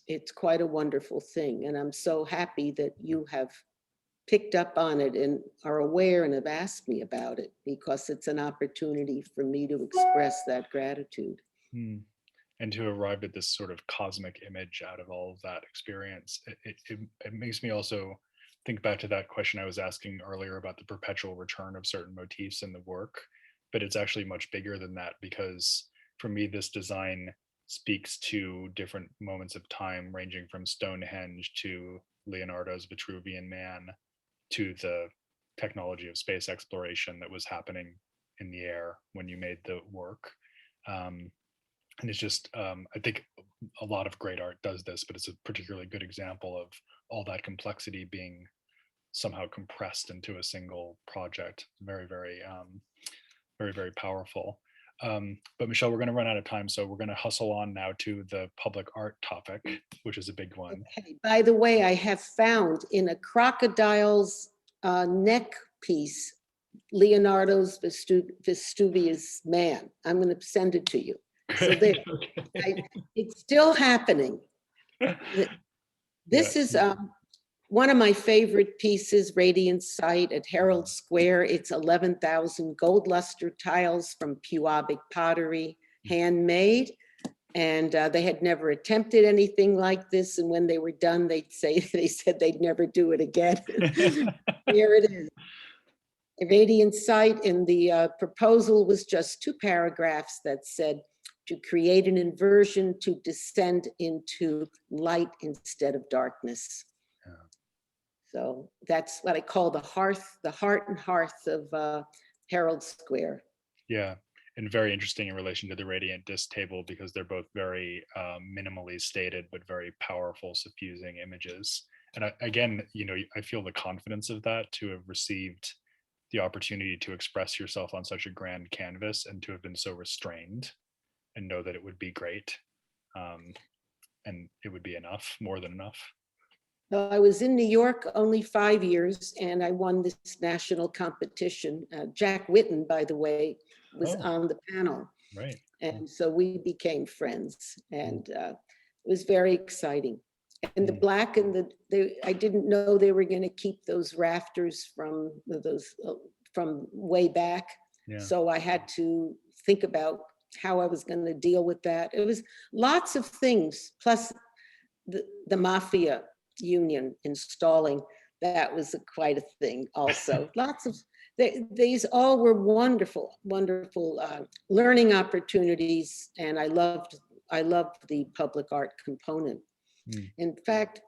Speaker 2: wonderful thing, and I'm so happy that you have picked up on it and are aware and have asked me about it, because it's an opportunity for me to express that gratitude.
Speaker 1: Hmm. And to arrive at this sort of cosmic image out of all of that experience, it makes me also think back to that question I was asking earlier about the perpetual return of certain motifs in the work. But it's actually much bigger than that, because for me, this design speaks to different moments of time, ranging from Stonehenge to Leonardo's Vitruvian Man to the technology of space exploration that was happening in the air when you made the work. And it's just, I think a lot of great art does this, but it's a particularly good example of all that complexity being somehow compressed into a single project. Very, very powerful. But Michelle, we're going to run out of time, so we're going to hustle on now to the public art topic, which is a big one.
Speaker 2: Okay. By the way, I have found in a crocodile's neck piece, Leonardo's Vesuvius Man. I'm going to send it to you. So there, it's still happening. This is one of my favorite pieces, Radiant Sight at Herald Square. It's 11,000 gold luster tiles from Puabic pottery, handmade. And they had never attempted anything like this. And when they were done, they said they'd never do it again. Here it is. Radiant Sight, and the proposal was just 2 paragraphs that said, to create an inversion to descend into light instead of darkness. Yeah. So that's what I call the heart and hearth of Herald Square.
Speaker 1: Yeah, and very interesting in relation to the radiant disk table, because they're both very minimally stated, but very powerful, suffusing images. And again, I feel the confidence of that, to have received the opportunity to express yourself on such a grand canvas and to have been so restrained, and know that it would be great, and it would be enough, more than enough.
Speaker 2: I was in New York only 5 years, and I won this national competition. Jack Whitten, by the way, was on the panel.
Speaker 1: Right.
Speaker 2: And so we became friends, and it was very exciting. And the black and I didn't know they were going to keep those rafters from way back. Yeah. So I had to think about how I was going to deal with that. It was lots of things, plus the mafia union installing, that was quite a thing also. Lots of, these all were wonderful learning opportunities, and I loved the public art component. In fact,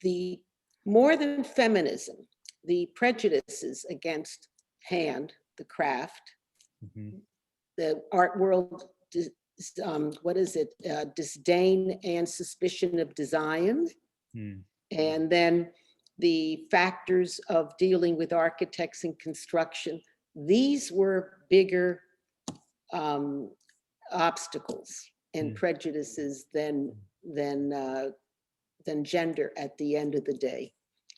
Speaker 2: the more than feminism, the prejudices against hand, the craft, the art world, disdain and suspicion of design, and then the factors of dealing with architects and construction. These were bigger obstacles and prejudices than gender at the end of the day.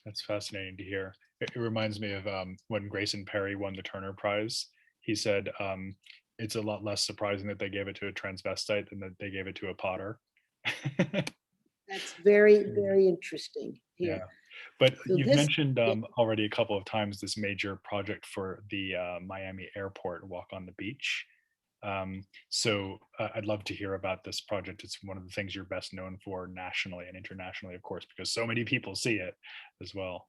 Speaker 1: That's fascinating to hear. It reminds me of when Grayson Perry won the Turner Prize. He said, it's a lot less surprising that they gave it to a transvestite than that they gave it to a potter.
Speaker 2: That's very, very interesting.
Speaker 1: Yeah. But so you've mentioned already a couple of times this major project for the Miami Airport Walk on the Beach. So I'd love to hear about this project. It's one of the things you're best known for nationally and internationally, of course, because so many people see it as well.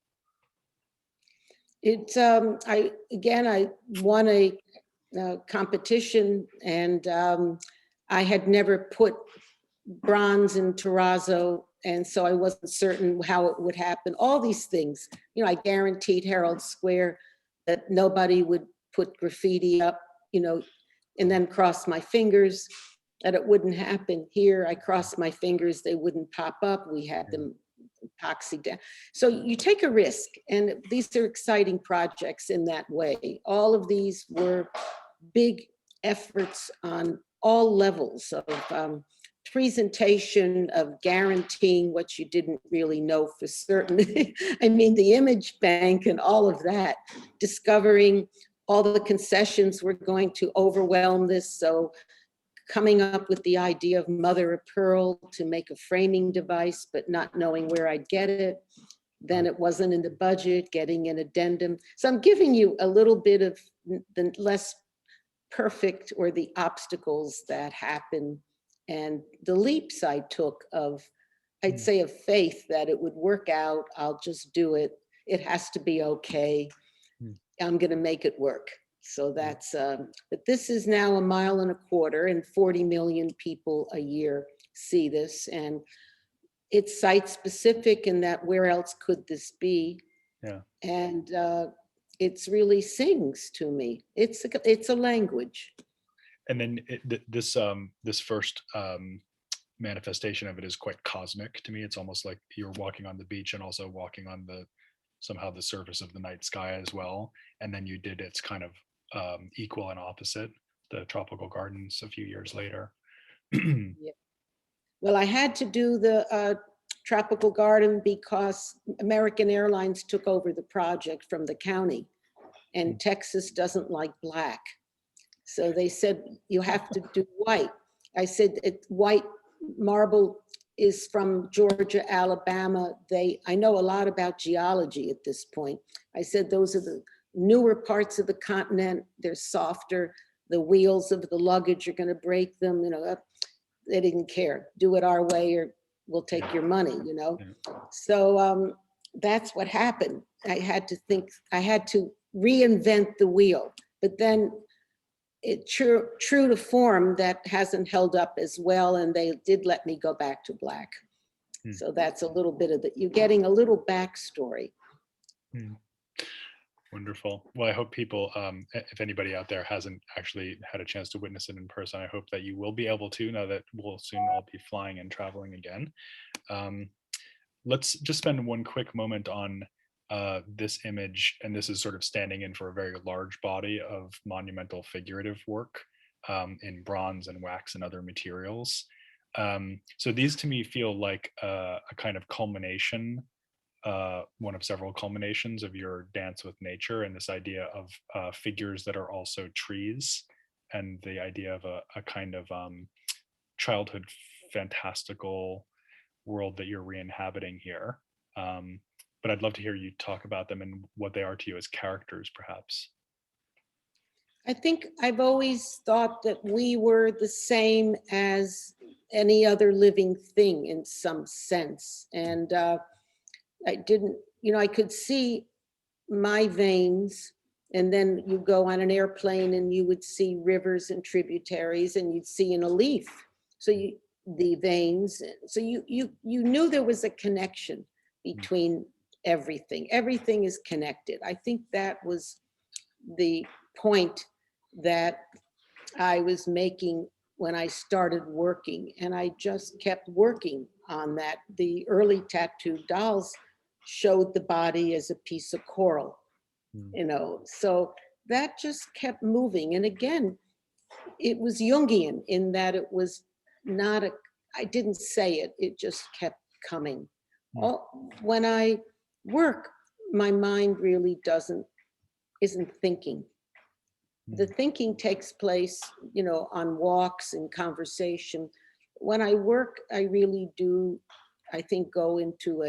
Speaker 2: It's I won a competition, and I had never put bronze in terrazzo, and so I wasn't certain how it would happen. All these things, I guaranteed Herald Square that nobody would put graffiti up, and then cross my fingers that it wouldn't happen. Here, I crossed my fingers, they wouldn't pop up. We had them epoxy down. So you take a risk, and these are exciting projects in that way. All of these were big efforts on all levels of presentation, of guaranteeing what you didn't really know for certain. I mean, the image bank and all of that, discovering all the concessions were going to overwhelm this. So coming up with the idea of mother of pearl to make a framing device, but not knowing where I'd get it. Then it wasn't in the budget, getting an addendum. So I'm giving you a little bit of the less perfect or the obstacles that happen and the leaps I took of, I'd say, of faith that it would work out. I'll just do it. It has to be okay. I'm going to make it work. So that's, but this is now 1.25 miles and 40 million people a year see this. And it's site specific in that where else could this be?
Speaker 1: Yeah.
Speaker 2: And it's really sings to me. It's a language.
Speaker 1: And then this first manifestation of it is quite cosmic to me. It's almost like you're walking on the beach and also walking on somehow the surface of the night sky as well. And then you did its kind of equal and opposite, the tropical gardens a few years later.
Speaker 2: Yeah. Well, I had to do the tropical garden because American Airlines took over the project from the county, and Texas doesn't like black. So they said, you have to do white. I said, white marble is from Georgia, Alabama. I know a lot about geology at this point. I said, those are the newer parts of the continent. They're softer. The wheels of the luggage are going to break them. They didn't care. Do it our way or we'll take your money, So that's what happened. I had to reinvent the wheel, but then true to form, that hasn't held up as well. And they did let me go back to black. So that's a little bit of you're getting a little backstory.
Speaker 1: Wonderful. Well, I hope people, if anybody out there hasn't actually had a chance to witness it in person, I hope that you will be able to, now that we'll soon all be flying and traveling again. Let's just spend one quick moment on this image, and this is sort of standing in for a very large body of monumental figurative work in bronze and wax and other materials. So these to me feel like a kind of culmination, one of several culminations of your dance with nature, and this idea of figures that are also trees, and the idea of a kind of childhood fantastical world that you're re-inhabiting here. But I'd love to hear you talk about them and what they are to you as characters, perhaps.
Speaker 2: I think I've always thought that we were the same as any other living thing in some sense. And I didn't, I could see my veins, and then you go on an airplane and you would see rivers and tributaries, and you'd see in a leaf. So the veins. So you knew there was a connection between everything. Everything is connected. I think that was the point that I was making when I started working, and I just kept working on that. The early tattooed dolls showed the body as a piece of coral, so that just kept moving. And again, it was Jungian in that it was not I didn't say it, it just kept coming. When I work, my mind really isn't thinking. The thinking takes place, on walks and conversation. When I work, I really do, I think, go into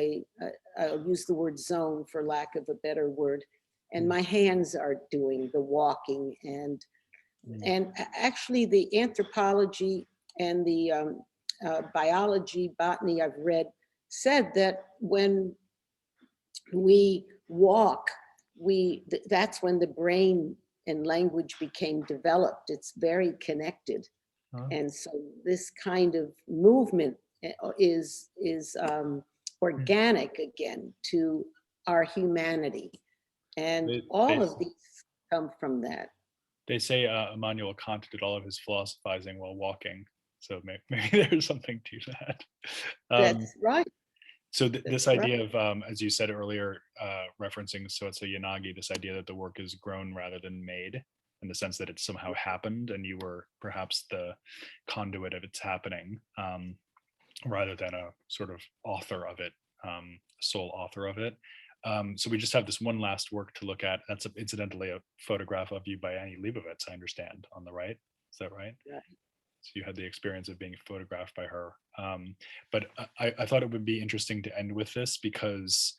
Speaker 2: I'll use the word zone for lack of a better word, and my hands are doing the walking. And actually the anthropology and the biology, botany I've read said that when we walk, that's when the brain and language became developed. It's very connected. And so this kind of movement is organic again to our humanity. And all of these come from that.
Speaker 1: They say Immanuel Kant did all of his philosophizing while walking. So maybe there's something to that.
Speaker 2: That's right.
Speaker 1: So this idea of, as you said earlier, referencing Soetso Yanagi, this idea that the work is grown rather than made, in the sense that it somehow happened and you were perhaps the conduit of its happening, rather than a sort of author of it, sole author of it. So we just have this one last work to look at. That's incidentally a photograph of you by Annie Leibovitz, I understand, on the right. Is that right?
Speaker 2: Yeah.
Speaker 1: So you had the experience of being photographed by her. But I thought it would be interesting to end with this because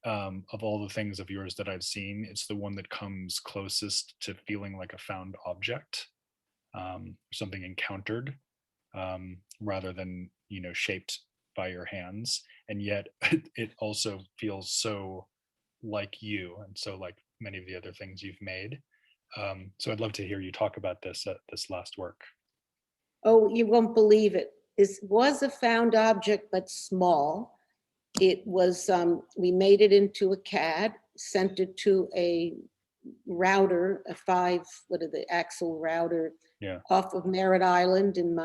Speaker 1: of all the things of yours that I've seen, it's the one that comes closest to feeling like a found object, something encountered, rather than, you know, shaped by your hands. And yet it also feels so like you, and so like many of the other things you've made. So I'd love to hear you talk about this last work.
Speaker 2: Oh, you won't believe it. This was a found object, but small. It was, we made it into a CAD, sent it to a router, a axle router
Speaker 1: Yeah.
Speaker 2: off of Merritt Island in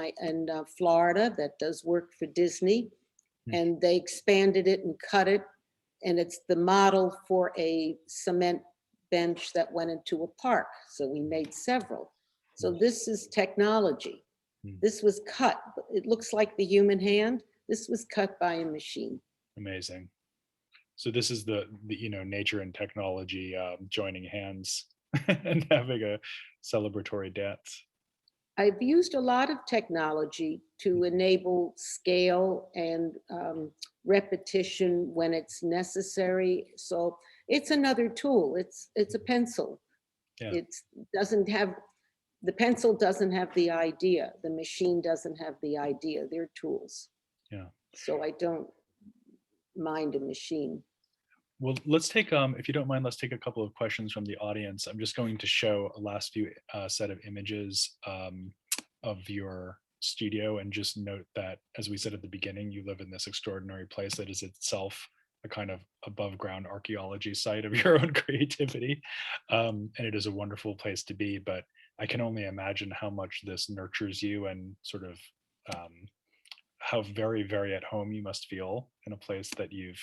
Speaker 2: Florida that does work for Disney.
Speaker 1: Hmm.
Speaker 2: And they expanded it and cut it. And it's the model for a cement bench that went into a park. So we made several. So this is technology. This was cut. It looks like the human hand. This was cut by a machine.
Speaker 1: Amazing. So this is the you know, nature and technology joining hands and having a celebratory dance.
Speaker 2: I've used a lot of technology to enable scale and repetition when it's necessary. So it's another tool. It's a pencil.
Speaker 1: Yeah.
Speaker 2: It doesn't have, the pencil doesn't have the idea. The machine doesn't have the idea. They're tools.
Speaker 1: Yeah.
Speaker 2: So I don't mind a machine.
Speaker 1: Well, let's take, if you don't mind, let's take a couple of questions from the audience. I'm just going to show a last few set of images of your studio, and just note that, as we said at the beginning, you live in this extraordinary place that is itself a kind of above ground archaeology site of your own creativity. And it is a wonderful place to be, but I can only imagine how much this nurtures you, and sort of how very, very at home you must feel in a place that you've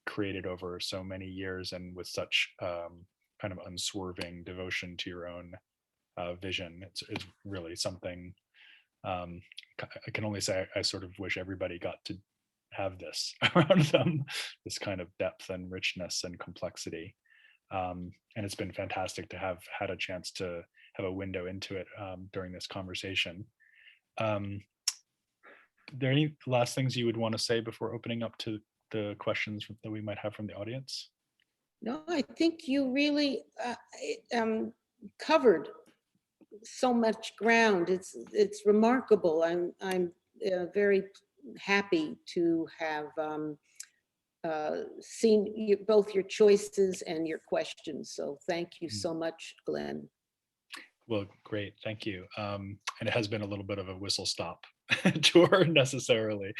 Speaker 1: created over so many years, and with such kind of unswerving devotion to your own vision. It's really something. I can only say I sort of wish everybody got to have this around them, this kind of depth and richness and complexity. And it's been fantastic to have had a chance to have a window into it during this conversation. Are there any last things you would want to say before opening up to the questions that we might have from the audience?
Speaker 2: No, I think you really covered so much ground. It's remarkable. I'm very happy to have seen both your choices and your questions. So thank you so much, Glenn.
Speaker 1: Well, great, thank you. And it has been a little bit of a whistle stop tour necessarily.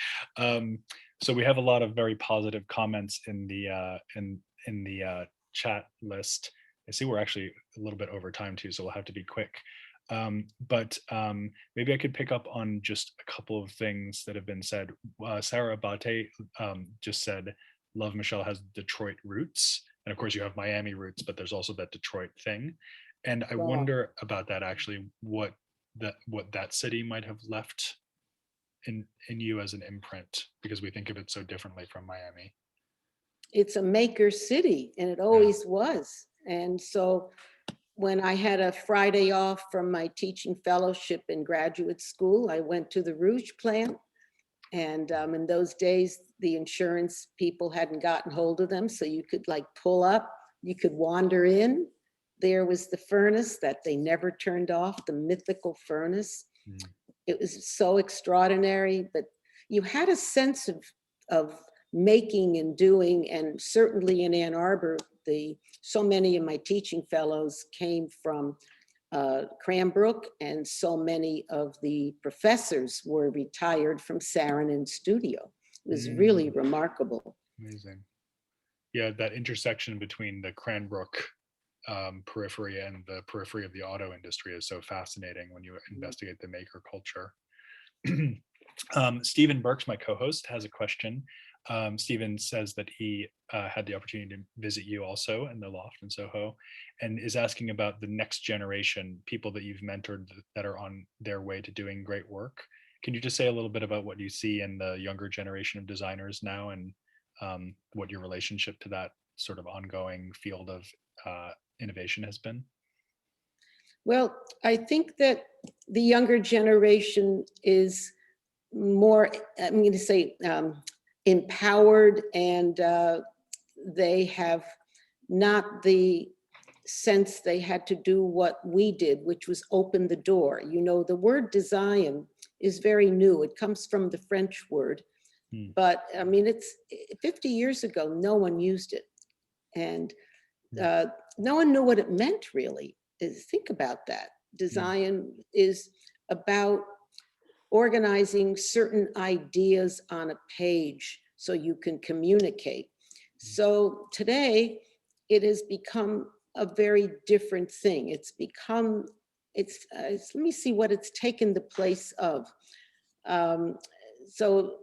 Speaker 1: So we have a lot of very positive comments in the chat list. I see we're actually a little bit over time too, so we'll have to be quick. But maybe I could pick up on just a couple of things that have been said. Sarah Abate just said, "Love Michele has Detroit roots," and of course you have Miami roots, but there's also that Detroit thing. And I wonder about that, actually, what that city might have left in you as an imprint, because we think of it so differently from Miami.
Speaker 2: It's a maker city, and it always was. And so when I had a Friday off from my teaching fellowship in graduate school, I went to the Rouge plant. And in those days, the insurance people hadn't gotten hold of them. So you could like pull up, you could wander in. There was the furnace that they never turned off, the mythical furnace. It was so extraordinary, but you had a sense of making and doing. And certainly in Ann Arbor, so many of my teaching fellows came from Cranbrook, and so many of the professors were retired from Saarinen Studio. It was really remarkable.
Speaker 1: Amazing. Yeah, that intersection between the Cranbrook periphery and the periphery of the auto industry is so fascinating when you investigate the maker culture. Stephen Burks, my co-host, has a question. Stephen says that he had the opportunity to visit you also in the loft in Soho, and is asking about the next generation, people that you've mentored that are on their way to doing great work. Can you just say a little bit about what you see in the younger generation of designers now, and what your relationship to that sort of ongoing field of innovation has been?
Speaker 2: Well, I think that the younger generation is more, I'm going to say, empowered and they have not the sense they had to do what we did, which was open the door. You know, the word design is very new. It comes from the French word, but I mean, it's 50 years ago, no one used it. And no one knew what it meant, really. Think about that. Design is about organizing certain ideas on a page so you can communicate. So today, it has become a very different thing. It's become, let me see what it's taken the place of. So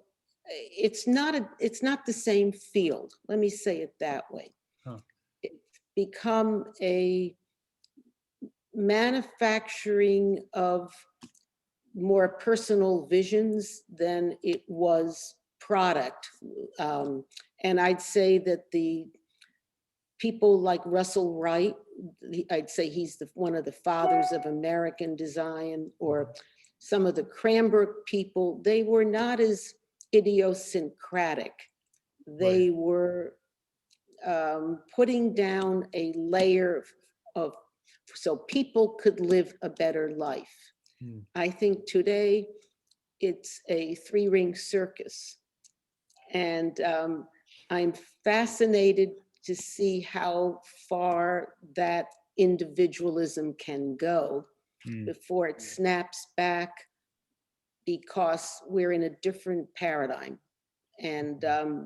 Speaker 2: it's not the same field. Let me say it that way.
Speaker 1: Huh.
Speaker 2: It's become a manufacturing of more personal visions than it was product. And I'd say that the people like Russell Wright, I'd say he's one of the fathers of American design, or some of the Cranbrook people, they were not as idiosyncratic. They were putting down a layer of, so people could live a better life. I think today it's a three-ring circus. And I'm fascinated to see how far that individualism can go before it snaps back, because we're in a different paradigm. And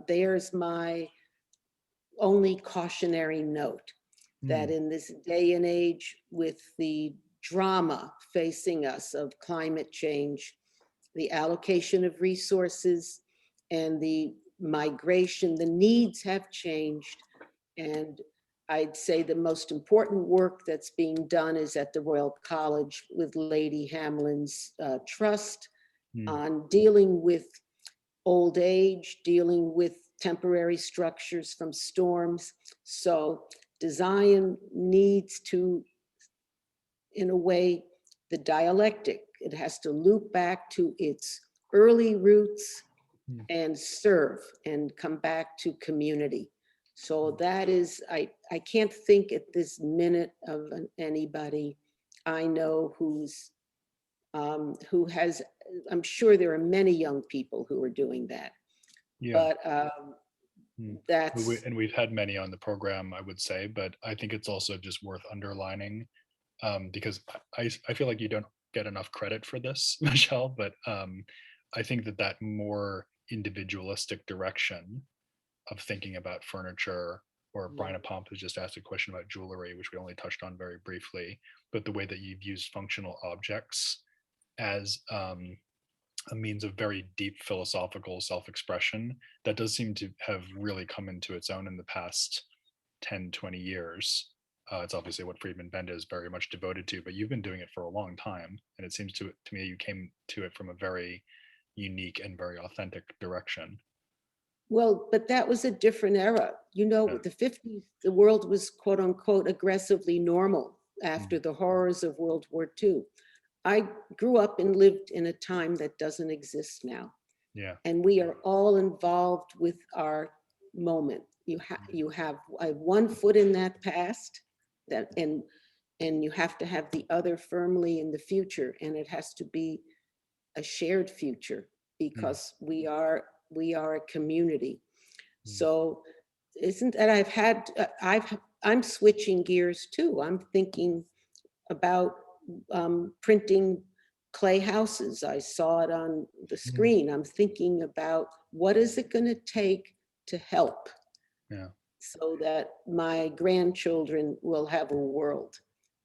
Speaker 2: there's my only cautionary note, that in this day and age, with the drama facing us of climate change, the allocation of resources, and the migration, the needs have changed. And I'd say the most important work that's being done is at the Royal College with Lady Hamlin's trust on dealing with old age, dealing with temporary structures from storms. So design needs to, in a way, the dialectic, it has to loop back to its early roots and serve and come back to community. So that is, I can't think at this minute of anybody I know who has, I'm sure there are many young people who are doing that. But that's,
Speaker 1: And we've had many on the program, I would say, but I think it's also just worth underlining, because I feel like you don't get enough credit for this, Michelle, but I think that more individualistic direction of thinking about furniture, or Brian Pomp has just asked a question about jewelry, which we only touched on very briefly, but the way that you've used functional objects as a means of very deep philosophical self-expression, that does seem to have really come into its own in the past 10, 20 years. It's obviously what Friedman Benda is very much devoted to, but you've been doing it for a long time. And it seems to me you came to it from a very unique and very authentic direction.
Speaker 2: well, but that was a different era. You know, with the 50s, the world was quote unquote aggressively normal after the horrors of World War II. I grew up and lived in a time that doesn't exist now.
Speaker 1: Yeah.
Speaker 2: And we are all involved with our moment. I have one foot in that past, and you have to have the other firmly in the future, and it has to be a shared future, because we are a community. So isn't that I'm switching gears too. I'm thinking about printing clay houses. I saw it on the screen. I'm thinking about what is it going to take to help, so that my grandchildren will have a world.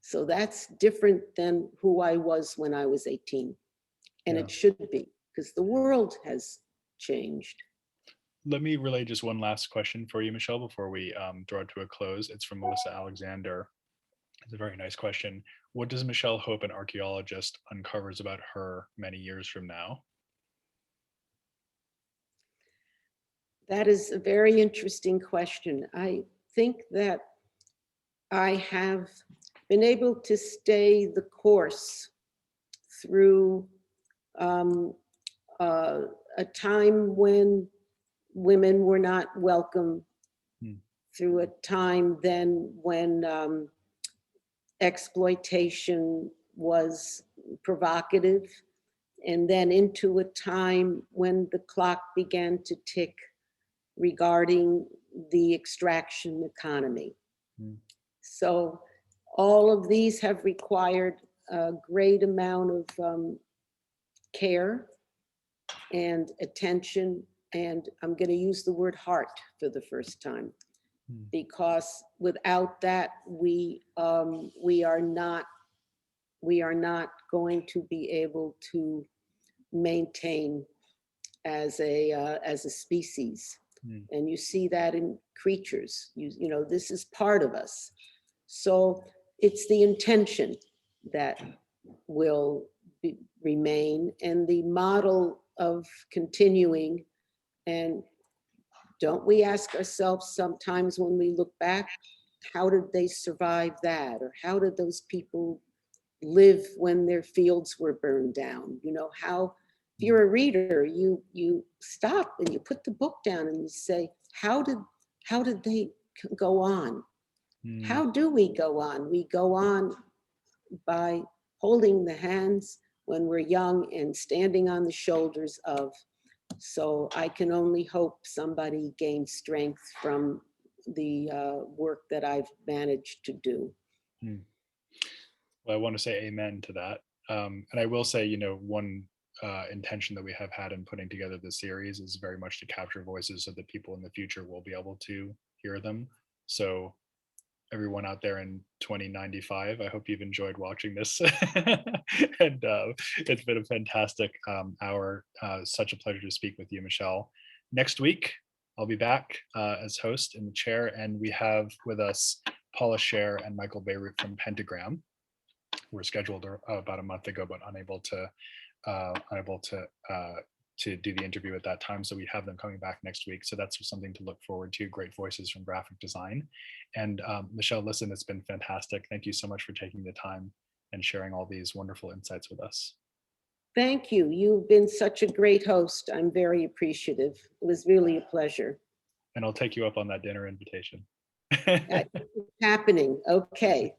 Speaker 2: So that's different than who I was when I was 18. And it should be, because the world has changed.
Speaker 1: Let me relay just one last question for you, Michelle, before we draw it to a close. It's from Melissa Alexander. It's a very nice question. What does Michelle hope an archaeologist uncovers about her many years from now?
Speaker 2: That is a very interesting question. I think that I have been able to stay the course through a time when women were not welcome through a time then when exploitation was provocative, and then into a time when the clock began to tick regarding the extraction economy.
Speaker 1: Mm.
Speaker 2: So all of these have required a great amount of care and attention, and I'm going to use the word heart for the first time, because without that, we are not going to be able to maintain as a species. And you see that in creatures. You know, this is part of us. So it's the intention that will remain, and the model of continuing. And don't we ask ourselves sometimes when we look back, how did they survive that? Or how did those people live when their fields were burned down? You know, how, if you're a reader, you stop and you put the book down and you say, how did they go on? How do we go on? We go on by holding the hands when we're young and standing on the shoulders of. So I can only hope somebody gains strength from the work that I've managed to do.
Speaker 1: Well, I want to say amen to that. And I will say, you know, one intention that we have had in putting together this series is very much to capture voices so that people in the future will be able to hear them. So everyone out there in 2095, I hope you've enjoyed watching this. And it's been a fantastic hour. Such a pleasure to speak with you, Michele. Next week, I'll be back as host in the chair, and we have with us Paula Scher and Michael Beirut from Pentagram. Were scheduled about a month ago, but unable to do the interview at that time. So we have them coming back next week. So that's something to look forward to. Great voices from graphic design. And Michele, listen, it's been fantastic. Thank you so much for taking the time and sharing all these wonderful insights with us.
Speaker 2: Thank you. You've been such a great host. I'm very appreciative. It was really a pleasure.
Speaker 1: And I'll take you up on that dinner invitation.
Speaker 2: It's happening. Okay.